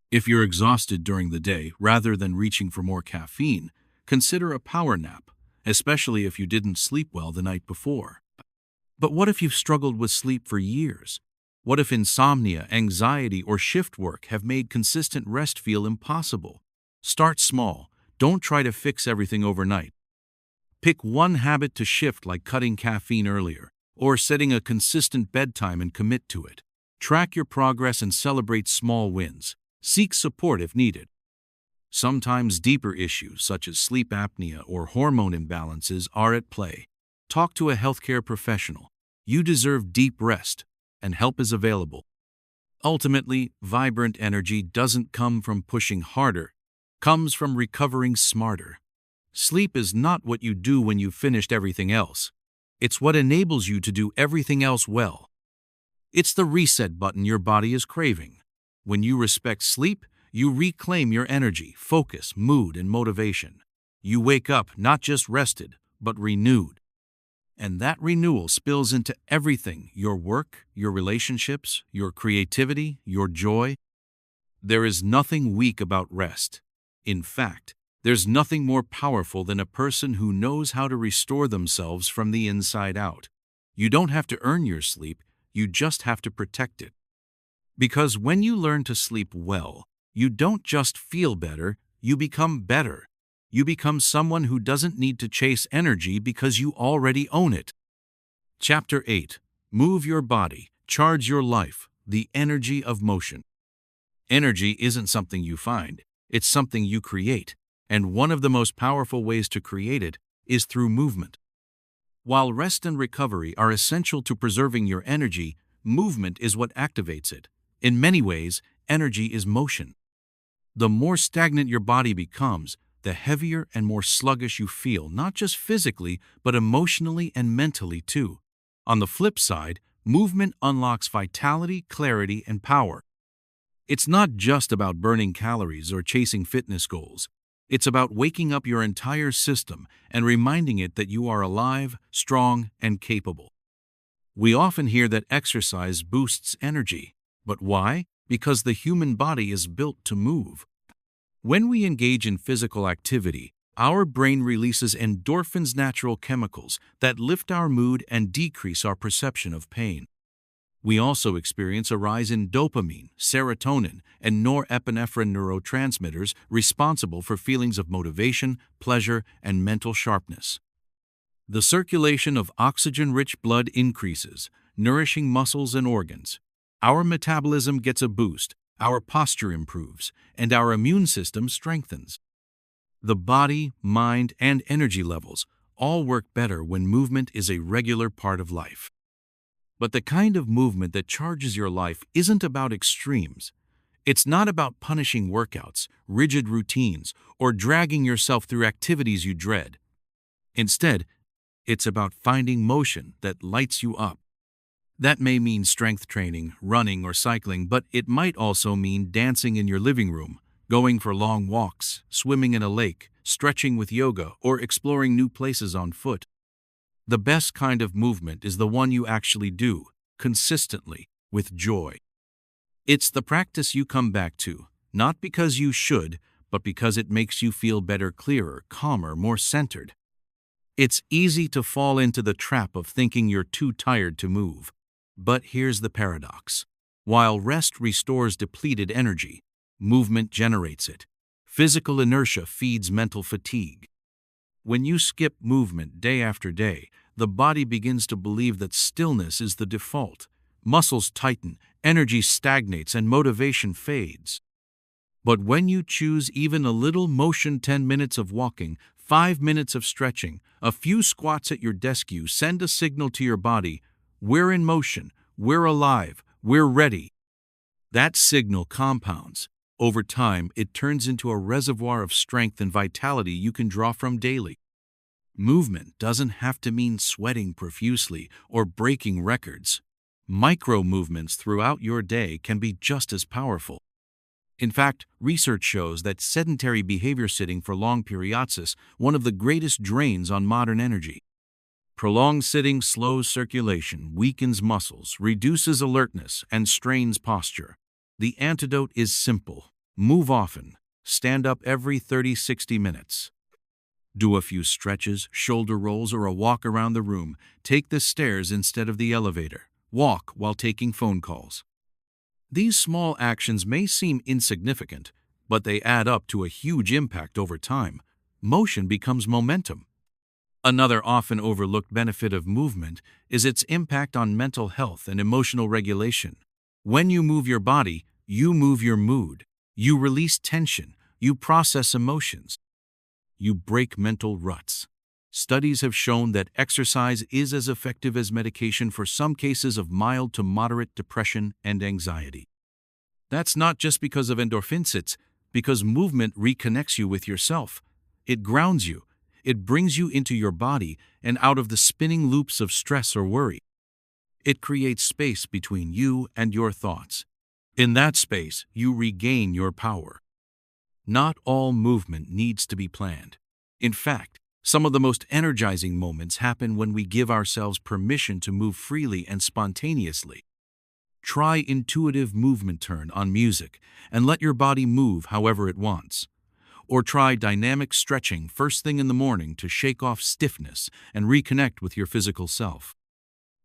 [SPEAKER 1] If you're exhausted during the day, rather than reaching for more caffeine, consider a power nap, especially if you didn't sleep well the night before. But what if you've struggled with sleep for years? What if insomnia, anxiety, or shift work have made consistent rest feel impossible? Start small. Don't try to fix everything overnight. Pick one habit to shift, like cutting caffeine earlier, or setting a consistent bedtime and commit to it. Track your progress and celebrate small wins. Seek support if needed. Sometimes deeper issues such as sleep apnea or hormone imbalances are at play. Talk to a healthcare professional. You deserve deep rest, and help is available. Ultimately, vibrant energy doesn't come from pushing harder, it comes from recovering smarter. Sleep is not what you do when you've finished everything else. It's what enables you to do everything else well. It's the reset button your body is craving. When you respect sleep, you reclaim your energy, focus, mood, and motivation. You wake up not just rested, but renewed. And that renewal spills into everything: your work, your relationships, your creativity, your joy. There is nothing weak about rest. In fact, there's nothing more powerful than a person who knows how to restore themselves from the inside out. You don't have to earn your sleep, you just have to protect it. Because when you learn to sleep well, you don't just feel better, you become better. You become someone who doesn't need to chase energy because you already own it. Chapter 8. Move your body, charge your life, the energy of motion. Energy isn't something you find, it's something you create, and one of the most powerful ways to create it is through movement. While rest and recovery are essential to preserving your energy, movement is what activates it. In many ways, energy is motion. The more stagnant your body becomes, the heavier and more sluggish you feel, not just physically, but emotionally and mentally too. On the flip side, movement unlocks vitality, clarity, and power. It's not just about burning calories or chasing fitness goals. It's about waking up your entire system and reminding it that you are alive, strong, and capable. We often hear that exercise boosts energy. But why? Because the human body is built to move. When we engage in physical activity, our brain releases endorphins, natural chemicals that lift our mood and decrease our perception of pain. We also experience a rise in dopamine, serotonin, and norepinephrine neurotransmitters responsible for feelings of motivation, pleasure, and mental sharpness. The circulation of oxygen-rich blood increases, nourishing muscles and organs. Our metabolism gets a boost, our posture improves, and our immune system strengthens. The body, mind, and energy levels all work better when movement is a regular part of life. But the kind of movement that charges your life isn't about extremes. It's not about punishing workouts, rigid routines, or dragging yourself through activities you dread. Instead, it's about finding motion that lights you up. That may mean strength training, running, or cycling, but it might also mean dancing in your living room, going for long walks, swimming in a lake, stretching with yoga, or exploring new places on foot. The best kind of movement is the one you actually do, consistently, with joy. It's the practice you come back to, not because you should, but because it makes you feel better, clearer, calmer, more centered. It's easy to fall into the trap of thinking you're too tired to move. But here's the paradox. While rest restores depleted energy, movement generates it. Physical inertia feeds mental fatigue. When you skip movement day after day, the body begins to believe that stillness is the default. Muscles tighten, energy stagnates, and motivation fades. But when you choose even a little motion, 10 minutes of walking, 5 minutes of stretching, a few squats at your desk, you send a signal to your body: we're in motion, we're alive, we're ready. That signal compounds. Over time, it turns into a reservoir of strength and vitality you can draw from daily. Movement doesn't have to mean sweating profusely or breaking records. Micro movements throughout your day can be just as powerful. In fact, research shows that sedentary behavior, sitting for long periods, is one of the greatest drains on modern energy. Prolonged sitting slows circulation, weakens muscles, reduces alertness, and strains posture. The antidote is simple. Move often. Stand up every 30-60 minutes. Do a few stretches, shoulder rolls, or a walk around the room. Take the stairs instead of the elevator. Walk while taking phone calls. These small actions may seem insignificant, but they add up to a huge impact over time. Motion becomes momentum. Another often overlooked benefit of movement is its impact on mental health and emotional regulation. When you move your body, you move your mood. You release tension. You process emotions. You break mental ruts. Studies have shown that exercise is as effective as medication for some cases of mild to moderate depression and anxiety. That's not just because of endorphins, it's because movement reconnects you with yourself. It grounds you. It brings you into your body and out of the spinning loops of stress or worry. It creates space between you and your thoughts. In that space, you regain your power. Not all movement needs to be planned. In fact, some of the most energizing moments happen when we give ourselves permission to move freely and spontaneously. Try intuitive movement turn on music and let your body move however it wants. Or try dynamic stretching first thing in the morning to shake off stiffness and reconnect with your physical self.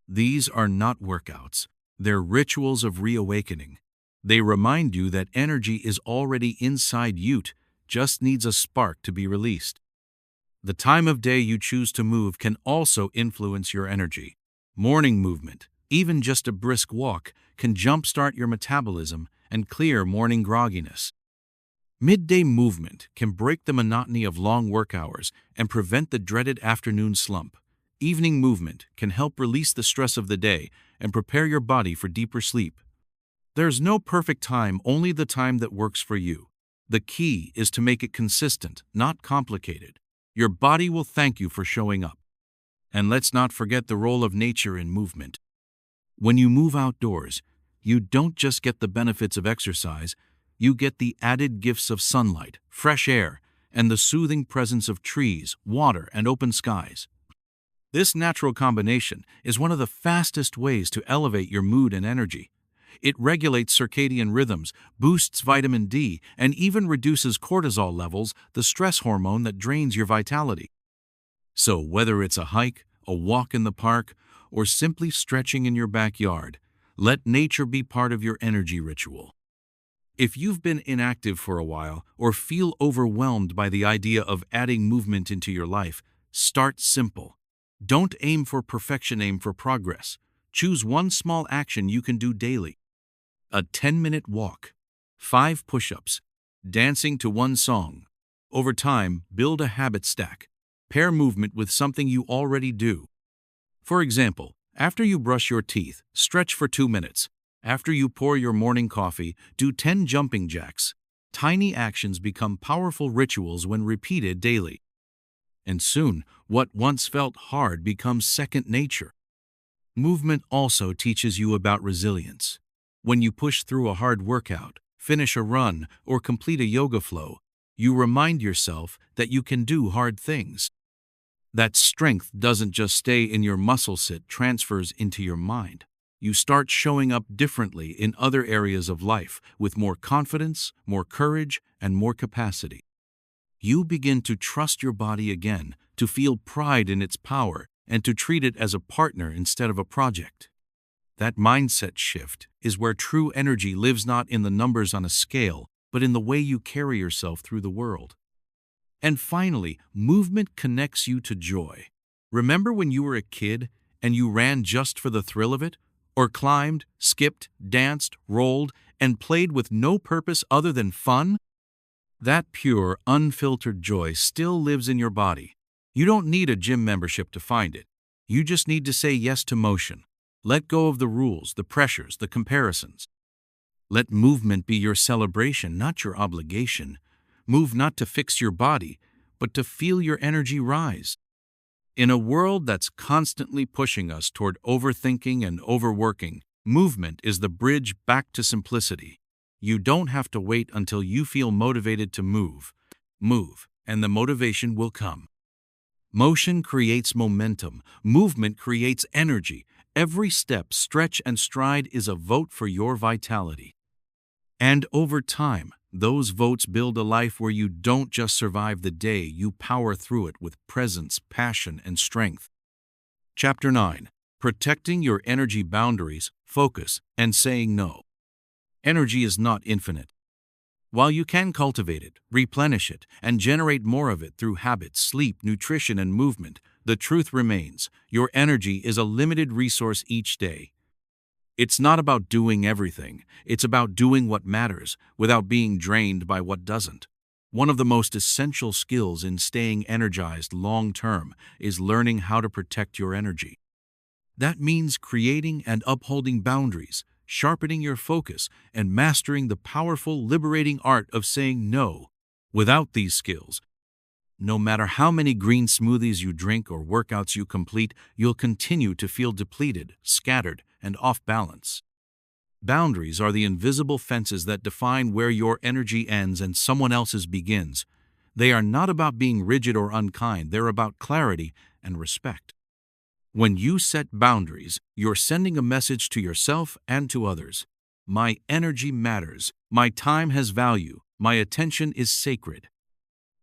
[SPEAKER 1] These are not workouts. They're rituals of reawakening. They remind you that energy is already inside you, just needs a spark to be released. The time of day you choose to move can also influence your energy. Morning movement, even just a brisk walk, can jumpstart your metabolism and clear morning grogginess. Midday movement can break the monotony of long work hours and prevent the dreaded afternoon slump. Evening movement can help release the stress of the day and prepare your body for deeper sleep. There's no perfect time, only the time that works for you. The key is to make it consistent, not complicated. Your body will thank you for showing up. And let's not forget the role of nature in movement. When you move outdoors, you don't just get the benefits of exercise, you get the added gifts of sunlight, fresh air, and the soothing presence of trees, water, and open skies. This natural combination is one of the fastest ways to elevate your mood and energy. It regulates circadian rhythms, boosts vitamin D, and even reduces cortisol levels, the stress hormone that drains your vitality. So whether it's a hike, a walk in the park, or simply stretching in your backyard, let nature be part of your energy ritual. If you've been inactive for a while or feel overwhelmed by the idea of adding movement into your life, start simple. Don't aim for perfection, aim for progress. Choose one small action you can do daily. A 10-minute walk, 5 push-ups, dancing to one song. Over time, build a habit stack. Pair movement with something you already do. For example, after you brush your teeth, stretch for 2 minutes. After you pour your morning coffee, do 10 jumping jacks. Tiny actions become powerful rituals when repeated daily. And soon, what once felt hard becomes second nature. Movement also teaches you about resilience. When you push through a hard workout, finish a run, or complete a yoga flow, you remind yourself that you can do hard things. That strength doesn't just stay in your muscles, it transfers into your mind. You start showing up differently in other areas of life with more confidence, more courage, and more capacity. You begin to trust your body again, to feel pride in its power, and to treat it as a partner instead of a project. That mindset shift is where true energy lives, not in the numbers on a scale, but in the way you carry yourself through the world. And finally, movement connects you to joy. Remember when you were a kid and you ran just for the thrill of it? Or climbed, skipped, danced, rolled, and played with no purpose other than fun? That pure, unfiltered joy still lives in your body. You don't need a gym membership to find it. You just need to say yes to motion. Let go of the rules, the pressures, the comparisons. Let movement be your celebration, not your obligation. Move not to fix your body, but to feel your energy rise. In a world that's constantly pushing us toward overthinking and overworking, movement is the bridge back to simplicity. You don't have to wait until you feel motivated to move. Move, and the motivation will come. Motion creates momentum. Movement creates energy. Every step, stretch, and stride is a vote for your vitality. And over time, those votes build a life where you don't just survive the day, you power through it with presence, passion, and strength. Chapter 9. Protecting your energy boundaries, focus, and saying no. Energy is not infinite. While you can cultivate it, replenish it, and generate more of it through habits, sleep, nutrition, and movement, the truth remains: your energy is a limited resource each day. It's not about doing everything, it's about doing what matters without being drained by what doesn't. One of the most essential skills in staying energized long-term is learning how to protect your energy. That means creating and upholding boundaries, sharpening your focus, and mastering the powerful, liberating art of saying no. Without these skills, no matter how many green smoothies you drink or workouts you complete, you'll continue to feel depleted, scattered, and off balance. Boundaries are the invisible fences that define where your energy ends and someone else's begins. They are not about being rigid or unkind, they're about clarity and respect. When you set boundaries, you're sending a message to yourself and to others. My energy matters. My time has value. My attention is sacred.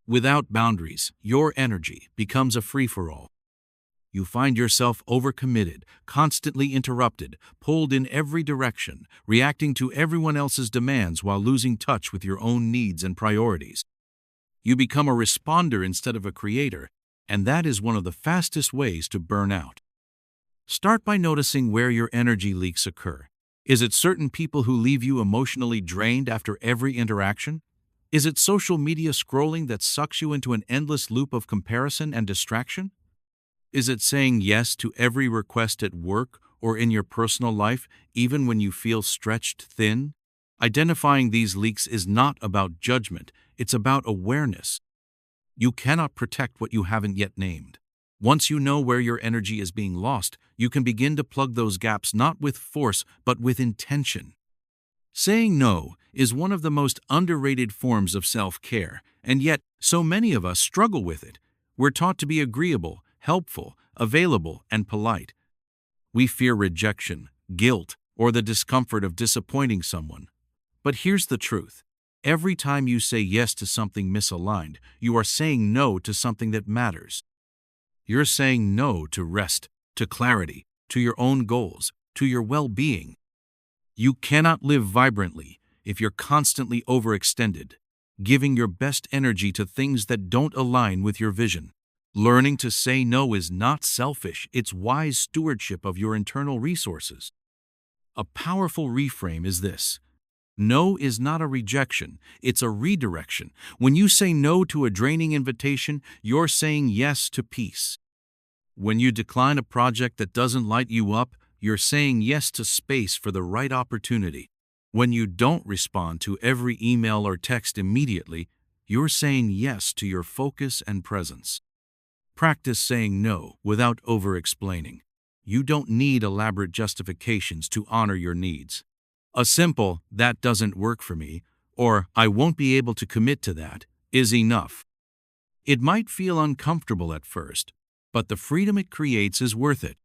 [SPEAKER 1] Without boundaries, your energy becomes a free-for-all. You find yourself overcommitted, constantly interrupted, pulled in every direction, reacting to everyone else's demands while losing touch with your own needs and priorities. You become a responder instead of a creator, and that is one of the fastest ways to burn out. Start by noticing where your energy leaks occur. Is it certain people who leave you emotionally drained after every interaction? Is it social media scrolling that sucks you into an endless loop of comparison and distraction? Is it saying yes to every request at work or in your personal life, even when you feel stretched thin? Identifying these leaks is not about judgment, it's about awareness. You cannot protect what you haven't yet named. Once you know where your energy is being lost, you can begin to plug those gaps not with force, but with intention. Saying no is one of the most underrated forms of self-care, and yet so many of us struggle with it. We're taught to be agreeable, helpful, available, and polite. We fear rejection, guilt, or the discomfort of disappointing someone. But here's the truth. Every time you say yes to something misaligned, you are saying no to something that matters. You're saying no to rest, to clarity, to your own goals, to your well-being. You cannot live vibrantly if you're constantly overextended, giving your best energy to things that don't align with your vision. Learning to say no is not selfish, it's wise stewardship of your internal resources. A powerful reframe is this: no is not a rejection, it's a redirection. When you say no to a draining invitation, you're saying yes to peace. When you decline a project that doesn't light you up, you're saying yes to space for the right opportunity. When you don't respond to every email or text immediately, you're saying yes to your focus and presence. Practice saying no without over-explaining. You don't need elaborate justifications to honor your needs. A simple "that doesn't work for me" or "I won't be able to commit to that" is enough. It might feel uncomfortable at first, but the freedom it creates is worth it.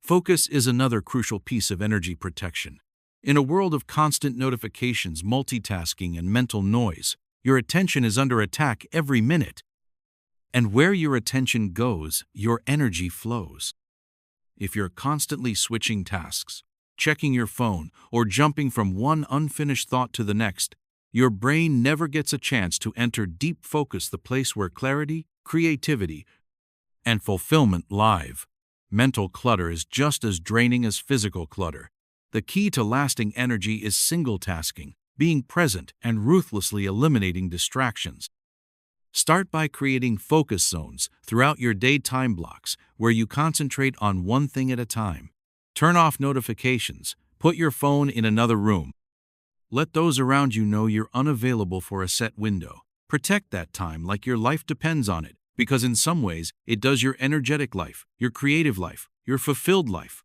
[SPEAKER 1] Focus is another crucial piece of energy protection. In a world of constant notifications, multitasking, and mental noise, your attention is under attack every minute. And where your attention goes, your energy flows. If you're constantly switching tasks, checking your phone, or jumping from one unfinished thought to the next, your brain never gets a chance to enter deep focus, the place where clarity, creativity, and fulfillment live. Mental clutter is just as draining as physical clutter. The key to lasting energy is single tasking, being present, and ruthlessly eliminating distractions. Start by creating focus zones throughout your daytime blocks where you concentrate on one thing at a time. Turn off notifications. Put your phone in another room. Let those around you know you're unavailable for a set window. Protect that time like your life depends on it, because in some ways, it does. Your energetic life, your creative life, your fulfilled life.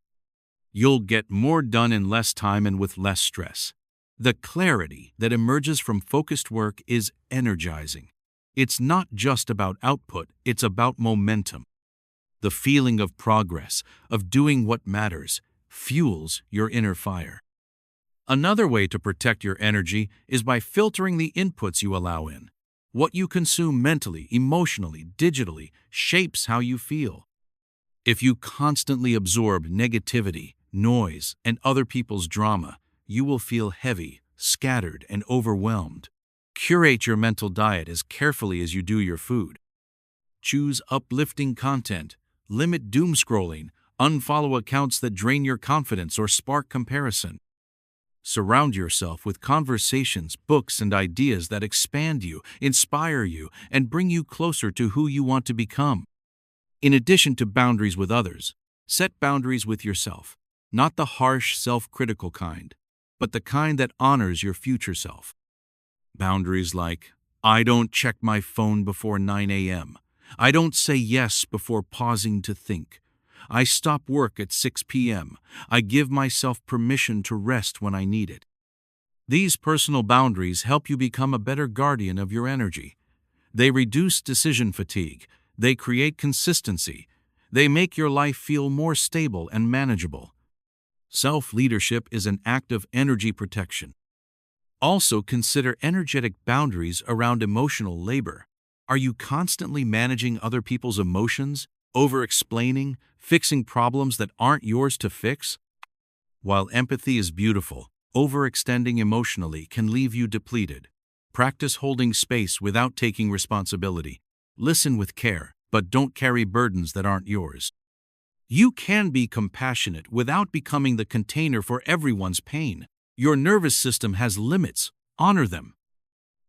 [SPEAKER 1] You'll get more done in less time and with less stress. The clarity that emerges from focused work is energizing. It's not just about output, it's about momentum. The feeling of progress, of doing what matters, fuels your inner fire. Another way to protect your energy is by filtering the inputs you allow in. What you consume mentally, emotionally, digitally shapes how you feel. If you constantly absorb negativity, noise, and other people's drama, you will feel heavy, scattered, and overwhelmed. Curate your mental diet as carefully as you do your food. Choose uplifting content, limit doom scrolling, unfollow accounts that drain your confidence or spark comparison. Surround yourself with conversations, books, and ideas that expand you, inspire you, and bring you closer to who you want to become. In addition to boundaries with others, set boundaries with yourself, not the harsh, self-critical kind, but the kind that honors your future self. Boundaries like, I don't check my phone before 9 a.m. I don't say yes before pausing to think. I stop work at 6 p.m. I give myself permission to rest when I need it. These personal boundaries help you become a better guardian of your energy. They reduce decision fatigue. They create consistency. They make your life feel more stable and manageable. Self-leadership is an act of energy protection. Also consider energetic boundaries around emotional labor. Are you constantly managing other people's emotions, over-explaining, fixing problems that aren't yours to fix? While empathy is beautiful, overextending emotionally can leave you depleted. Practice holding space without taking responsibility. Listen with care, but don't carry burdens that aren't yours. You can be compassionate without becoming the container for everyone's pain. Your nervous system has limits. Honor them.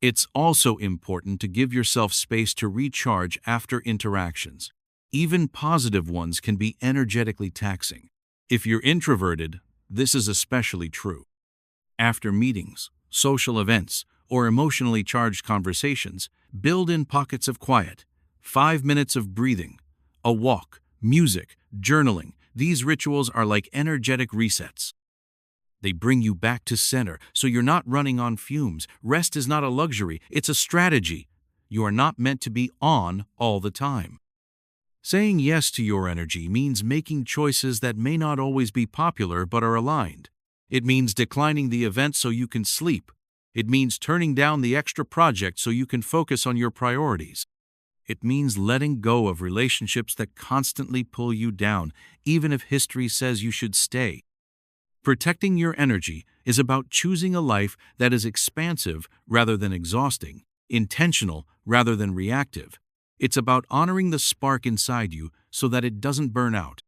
[SPEAKER 1] It's also important to give yourself space to recharge after interactions. Even positive ones can be energetically taxing. If you're introverted, this is especially true. After meetings, social events, or emotionally charged conversations, build in pockets of quiet. 5 minutes of breathing, a walk, music, journaling. These rituals are like energetic resets. They bring you back to center, so you're not running on fumes. Rest is not a luxury, it's a strategy. You are not meant to be on all the time. Saying yes to your energy means making choices that may not always be popular but are aligned. It means declining the event so you can sleep. It means turning down the extra project so you can focus on your priorities. It means letting go of relationships that constantly pull you down, even if history says you should stay. Protecting your energy is about choosing a life that is expansive rather than exhausting, intentional rather than reactive. It's about honoring the spark inside you so that it doesn't burn out.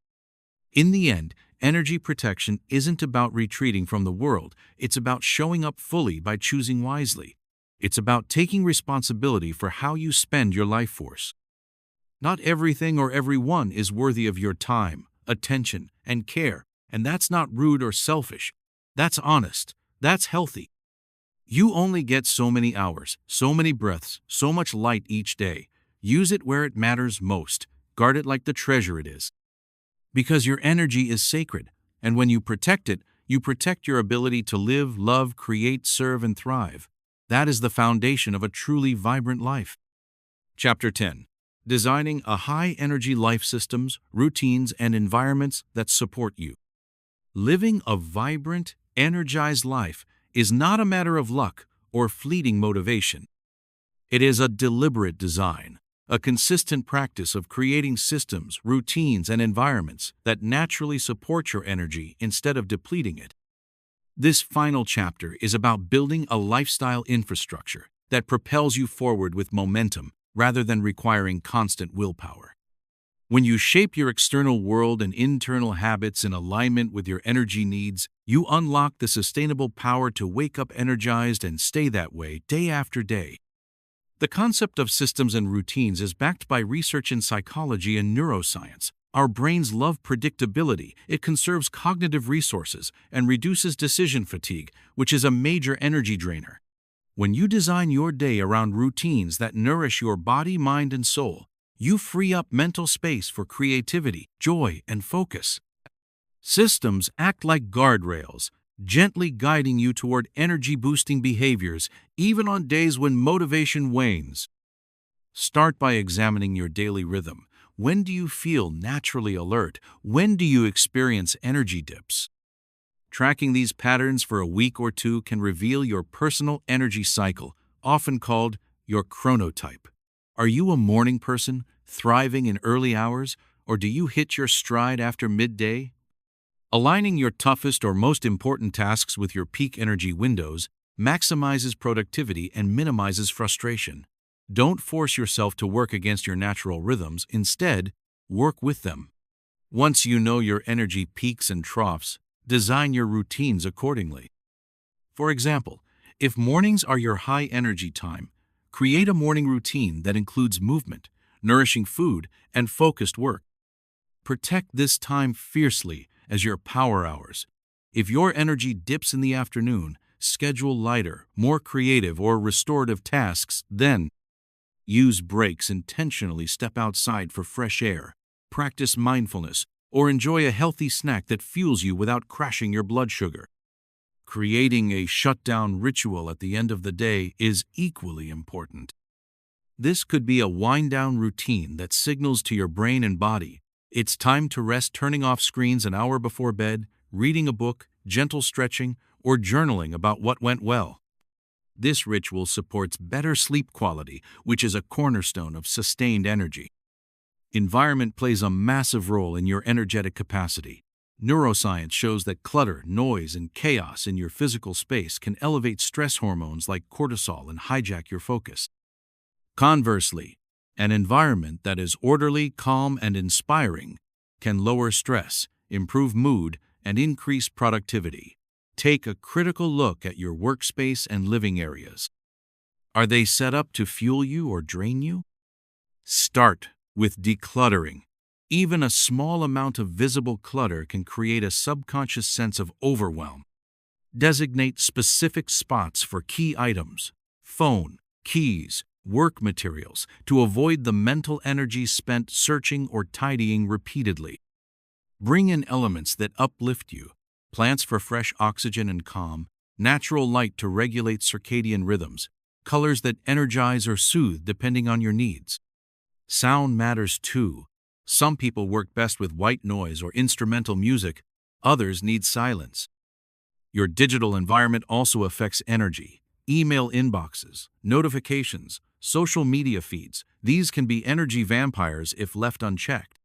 [SPEAKER 1] In the end, energy protection isn't about retreating from the world. It's about showing up fully by choosing wisely. It's about taking responsibility for how you spend your life force. Not everything or everyone is worthy of your time, attention, and care. And that's not rude or selfish. That's honest. That's healthy. You only get so many hours, so many breaths, so much light each day. Use it where it matters most. Guard it like the treasure it is. Because your energy is sacred, and when you protect it, you protect your ability to live, love, create, serve, and thrive. That is the foundation of a truly vibrant life. Chapter 10. Designing a high-energy life systems, routines, and environments that support you. Living a vibrant, energized life is not a matter of luck or fleeting motivation. It is a deliberate design, a consistent practice of creating systems, routines, and environments that naturally support your energy instead of depleting it. This final chapter is about building a lifestyle infrastructure that propels you forward with momentum rather than requiring constant willpower. When you shape your external world and internal habits in alignment with your energy needs, you unlock the sustainable power to wake up energized and stay that way day after day. The concept of systems and routines is backed by research in psychology and neuroscience. Our brains love predictability. It conserves cognitive resources and reduces decision fatigue, which is a major energy drainer. When you design your day around routines that nourish your body, mind, and soul, you free up mental space for creativity, joy, and focus. Systems act like guardrails, gently guiding you toward energy-boosting behaviors, even on days when motivation wanes. Start by examining your daily rhythm. When do you feel naturally alert? When do you experience energy dips? Tracking these patterns for a week or two can reveal your personal energy cycle, often called your chronotype. Are you a morning person, thriving in early hours, or do you hit your stride after midday? Aligning your toughest or most important tasks with your peak energy windows maximizes productivity and minimizes frustration. Don't force yourself to work against your natural rhythms. Instead, work with them. Once you know your energy peaks and troughs, design your routines accordingly. For example, if mornings are your high energy time, create a morning routine that includes movement, nourishing food, and focused work. Protect this time fiercely as your power hours. If your energy dips in the afternoon, schedule lighter, more creative, or restorative tasks. Then, use breaks intentionally, step outside for fresh air, practice mindfulness, or enjoy a healthy snack that fuels you without crashing your blood sugar. Creating a shutdown ritual at the end of the day is equally important. This could be a wind-down routine that signals to your brain and body it's time to rest, turning off screens an hour before bed, reading a book, gentle stretching, or journaling about what went well. This ritual supports better sleep quality, which is a cornerstone of sustained energy. Environment plays a massive role in your energetic capacity. Neuroscience shows that clutter, noise, and chaos in your physical space can elevate stress hormones like cortisol and hijack your focus. Conversely, an environment that is orderly, calm, and inspiring can lower stress, improve mood, and increase productivity. Take a critical look at your workspace and living areas. Are they set up to fuel you or drain you? Start with decluttering. Even a small amount of visible clutter can create a subconscious sense of overwhelm. Designate specific spots for key items, phone, keys, work materials, to avoid the mental energy spent searching or tidying repeatedly. Bring in elements that uplift you, plants for fresh oxygen and calm, natural light to regulate circadian rhythms, colors that energize or soothe depending on your needs. Sound matters too. Some people work best with white noise or instrumental music, others need silence. Your digital environment also affects energy. Email inboxes, notifications, social media feeds, these can be energy vampires if left unchecked.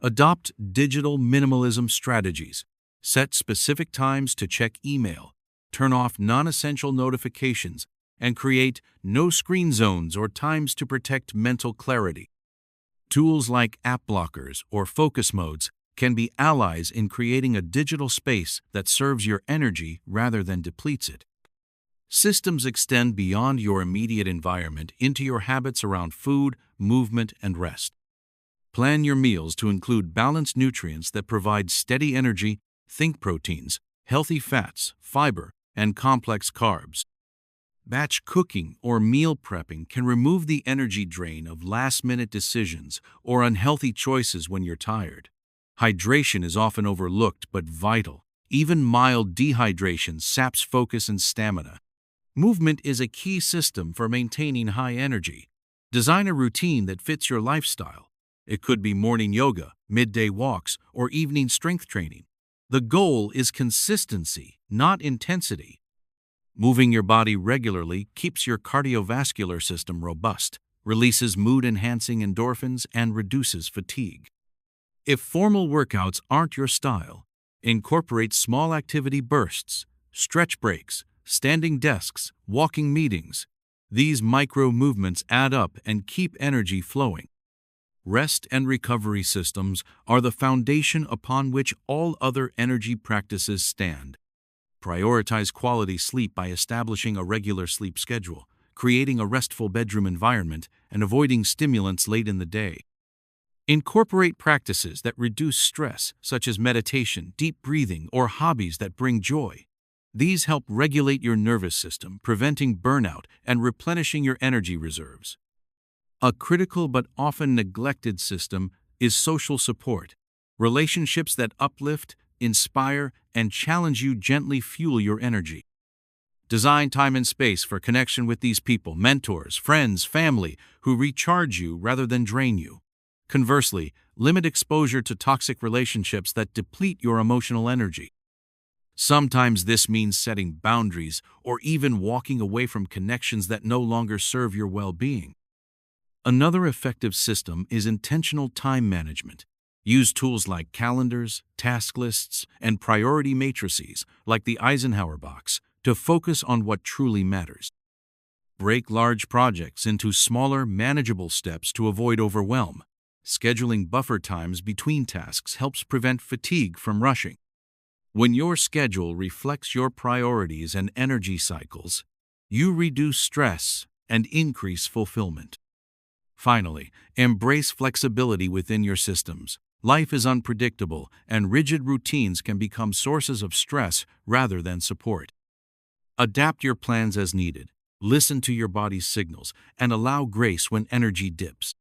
[SPEAKER 1] Adopt digital minimalism strategies. Set specific times to check email, turn off non-essential notifications, and create no-screen zones or times to protect mental clarity. Tools like app blockers or focus modes can be allies in creating a digital space that serves your energy rather than depletes it. Systems extend beyond your immediate environment into your habits around food, movement, and rest. Plan your meals to include balanced nutrients that provide steady energy. Think proteins, healthy fats, fiber, and complex carbs. Batch cooking or meal prepping can remove the energy drain of last-minute decisions or unhealthy choices when you're tired. Hydration is often overlooked but vital. Even mild dehydration saps focus and stamina. Movement is a key system for maintaining high energy. Design a routine that fits your lifestyle. It could be morning yoga, midday walks, or evening strength training. The goal is consistency, not intensity. Moving your body regularly keeps your cardiovascular system robust, releases mood-enhancing endorphins, and reduces fatigue. If formal workouts aren't your style, incorporate small activity bursts, stretch breaks, standing desks, walking meetings. These micro movements add up and keep energy flowing. Rest and recovery systems are the foundation upon which all other energy practices stand. Prioritize quality sleep by establishing a regular sleep schedule, creating a restful bedroom environment, and avoiding stimulants late in the day. Incorporate practices that reduce stress, such as meditation, deep breathing, or hobbies that bring joy. These help regulate your nervous system, preventing burnout and replenishing your energy reserves. A critical but often neglected system is social support. Relationships that uplift, inspire, and challenge you gently fuel your energy. Design time and space for connection with these people, mentors, friends, family, who recharge you rather than drain you. Conversely, limit exposure to toxic relationships that deplete your emotional energy. Sometimes this means setting boundaries or even walking away from connections that no longer serve your well-being. Another effective system is intentional time management. Use tools like calendars, task lists, and priority matrices, like the Eisenhower box, to focus on what truly matters. Break large projects into smaller, manageable steps to avoid overwhelm. Scheduling buffer times between tasks helps prevent fatigue from rushing. When your schedule reflects your priorities and energy cycles, you reduce stress and increase fulfillment. Finally, embrace flexibility within your systems. Life is unpredictable, and rigid routines can become sources of stress rather than support. Adapt your plans as needed, listen to your body's signals, and allow grace when energy dips.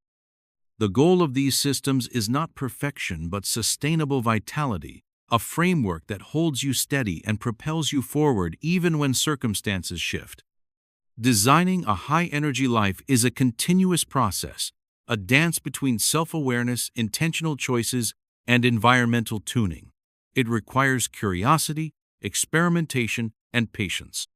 [SPEAKER 1] The goal of these systems is not perfection but sustainable vitality, a framework that holds you steady and propels you forward even when circumstances shift. Designing a high-energy life is a continuous process, a dance between self-awareness, intentional choices, and environmental tuning. It requires curiosity, experimentation, and patience.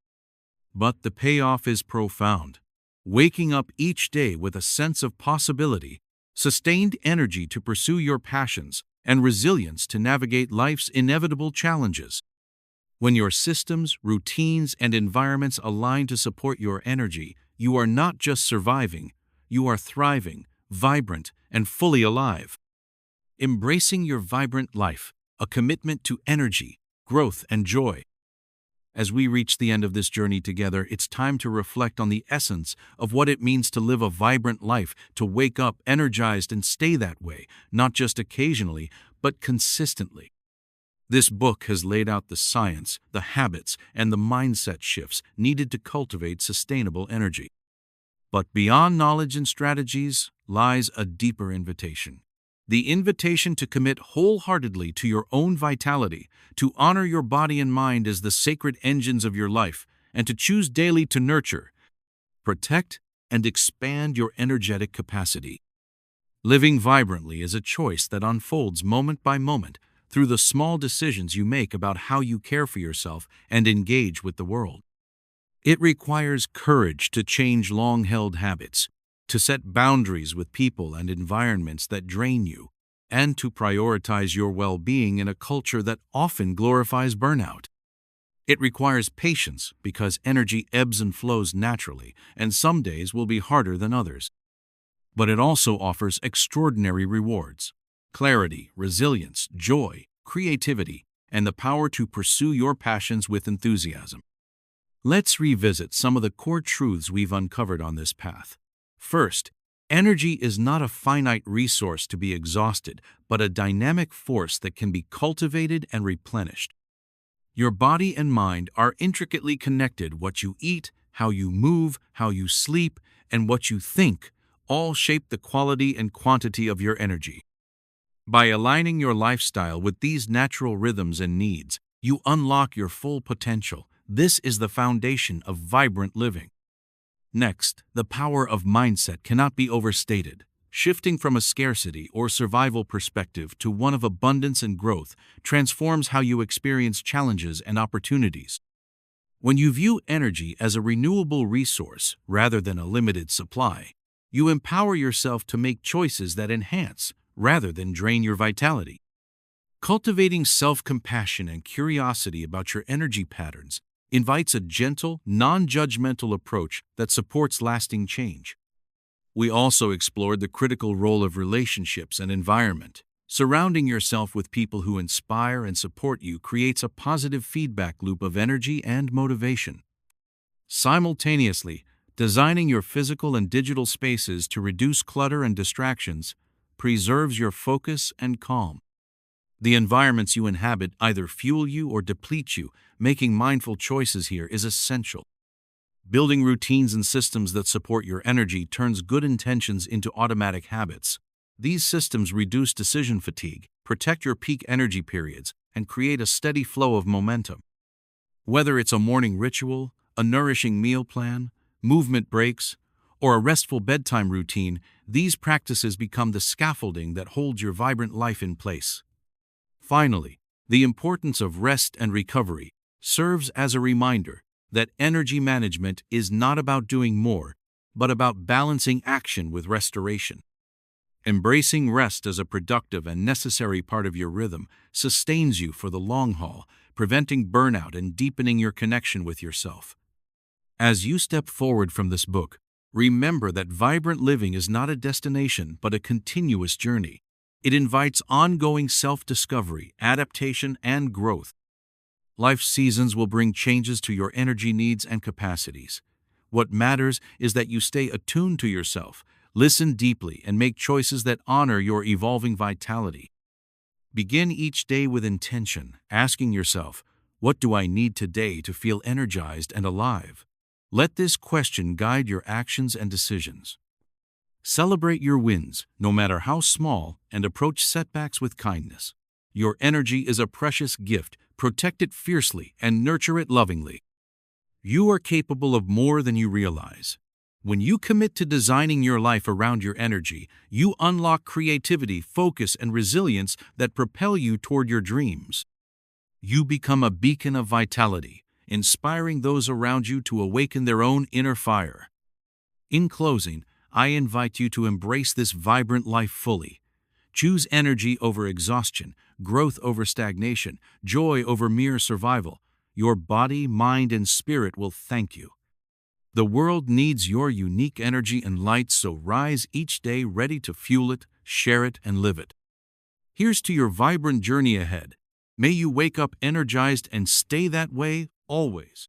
[SPEAKER 1] But the payoff is profound. Waking up each day with a sense of possibility, sustained energy to pursue your passions, and resilience to navigate life's inevitable challenges. When your systems, routines, and environments align to support your energy, you are not just surviving, you are thriving, vibrant, and fully alive. Embracing your vibrant life, a commitment to energy, growth, and joy. As we reach the end of this journey together, it's time to reflect on the essence of what it means to live a vibrant life, to wake up energized and stay that way, not just occasionally, but consistently. This book has laid out the science, the habits, and the mindset shifts needed to cultivate sustainable energy. But beyond knowledge and strategies lies a deeper invitation. The invitation to commit wholeheartedly to your own vitality, to honor your body and mind as the sacred engines of your life, and to choose daily to nurture, protect, and expand your energetic capacity. Living vibrantly is a choice that unfolds moment by moment through the small decisions you make about how you care for yourself and engage with the world. It requires courage to change long-held habits, to set boundaries with people and environments that drain you, and to prioritize your well-being in a culture that often glorifies burnout. It requires patience because energy ebbs and flows naturally, and some days will be harder than others. But it also offers extraordinary rewards: clarity, resilience, joy, creativity, and the power to pursue your passions with enthusiasm. Let's revisit some of the core truths we've uncovered on this path. First, energy is not a finite resource to be exhausted, but a dynamic force that can be cultivated and replenished. Your body and mind are intricately connected. What you eat, how you move, how you sleep, and what you think all shape the quality and quantity of your energy. By aligning your lifestyle with these natural rhythms and needs, you unlock your full potential. This is the foundation of vibrant living. Next, the power of mindset cannot be overstated. Shifting from a scarcity or survival perspective to one of abundance and growth transforms how you experience challenges and opportunities. When you view energy as a renewable resource rather than a limited supply, you empower yourself to make choices that enhance rather than drain your vitality. Cultivating self-compassion and curiosity about your energy patterns invites a gentle, non-judgmental approach that supports lasting change. We also explored the critical role of relationships and environment. Surrounding yourself with people who inspire and support you creates a positive feedback loop of energy and motivation. Simultaneously, designing your physical and digital spaces to reduce clutter and distractions preserves your focus and calm. The environments you inhabit either fuel you or deplete you. Making mindful choices here is essential. Building routines and systems that support your energy turns good intentions into automatic habits. These systems reduce decision fatigue, protect your peak energy periods, and create a steady flow of momentum. Whether it's a morning ritual, a nourishing meal plan, movement breaks, or a restful bedtime routine, these practices become the scaffolding that holds your vibrant life in place. Finally, the importance of rest and recovery serves as a reminder that energy management is not about doing more, but about balancing action with restoration. Embracing rest as a productive and necessary part of your rhythm sustains you for the long haul, preventing burnout and deepening your connection with yourself. As you step forward from this book, remember that vibrant living is not a destination but a continuous journey. It invites ongoing self-discovery, adaptation, and growth. Life's seasons will bring changes to your energy needs and capacities. What matters is that you stay attuned to yourself, listen deeply, and make choices that honor your evolving vitality. Begin each day with intention, asking yourself, "What do I need today to feel energized and alive?" Let this question guide your actions and decisions. Celebrate your wins, no matter how small, and approach setbacks with kindness. Your energy is a precious gift. Protect it fiercely and nurture it lovingly. You are capable of more than you realize. When you commit to designing your life around your energy, you unlock creativity, focus, and resilience that propel you toward your dreams. You become a beacon of vitality, inspiring those around you to awaken their own inner fire. In closing, I invite you to embrace this vibrant life fully. Choose energy over exhaustion, growth over stagnation, joy over mere survival. Your body, mind, and spirit will thank you. The world needs your unique energy and light, so rise each day ready to fuel it, share it, and live it. Here's to your vibrant journey ahead. May you wake up energized and stay that way always.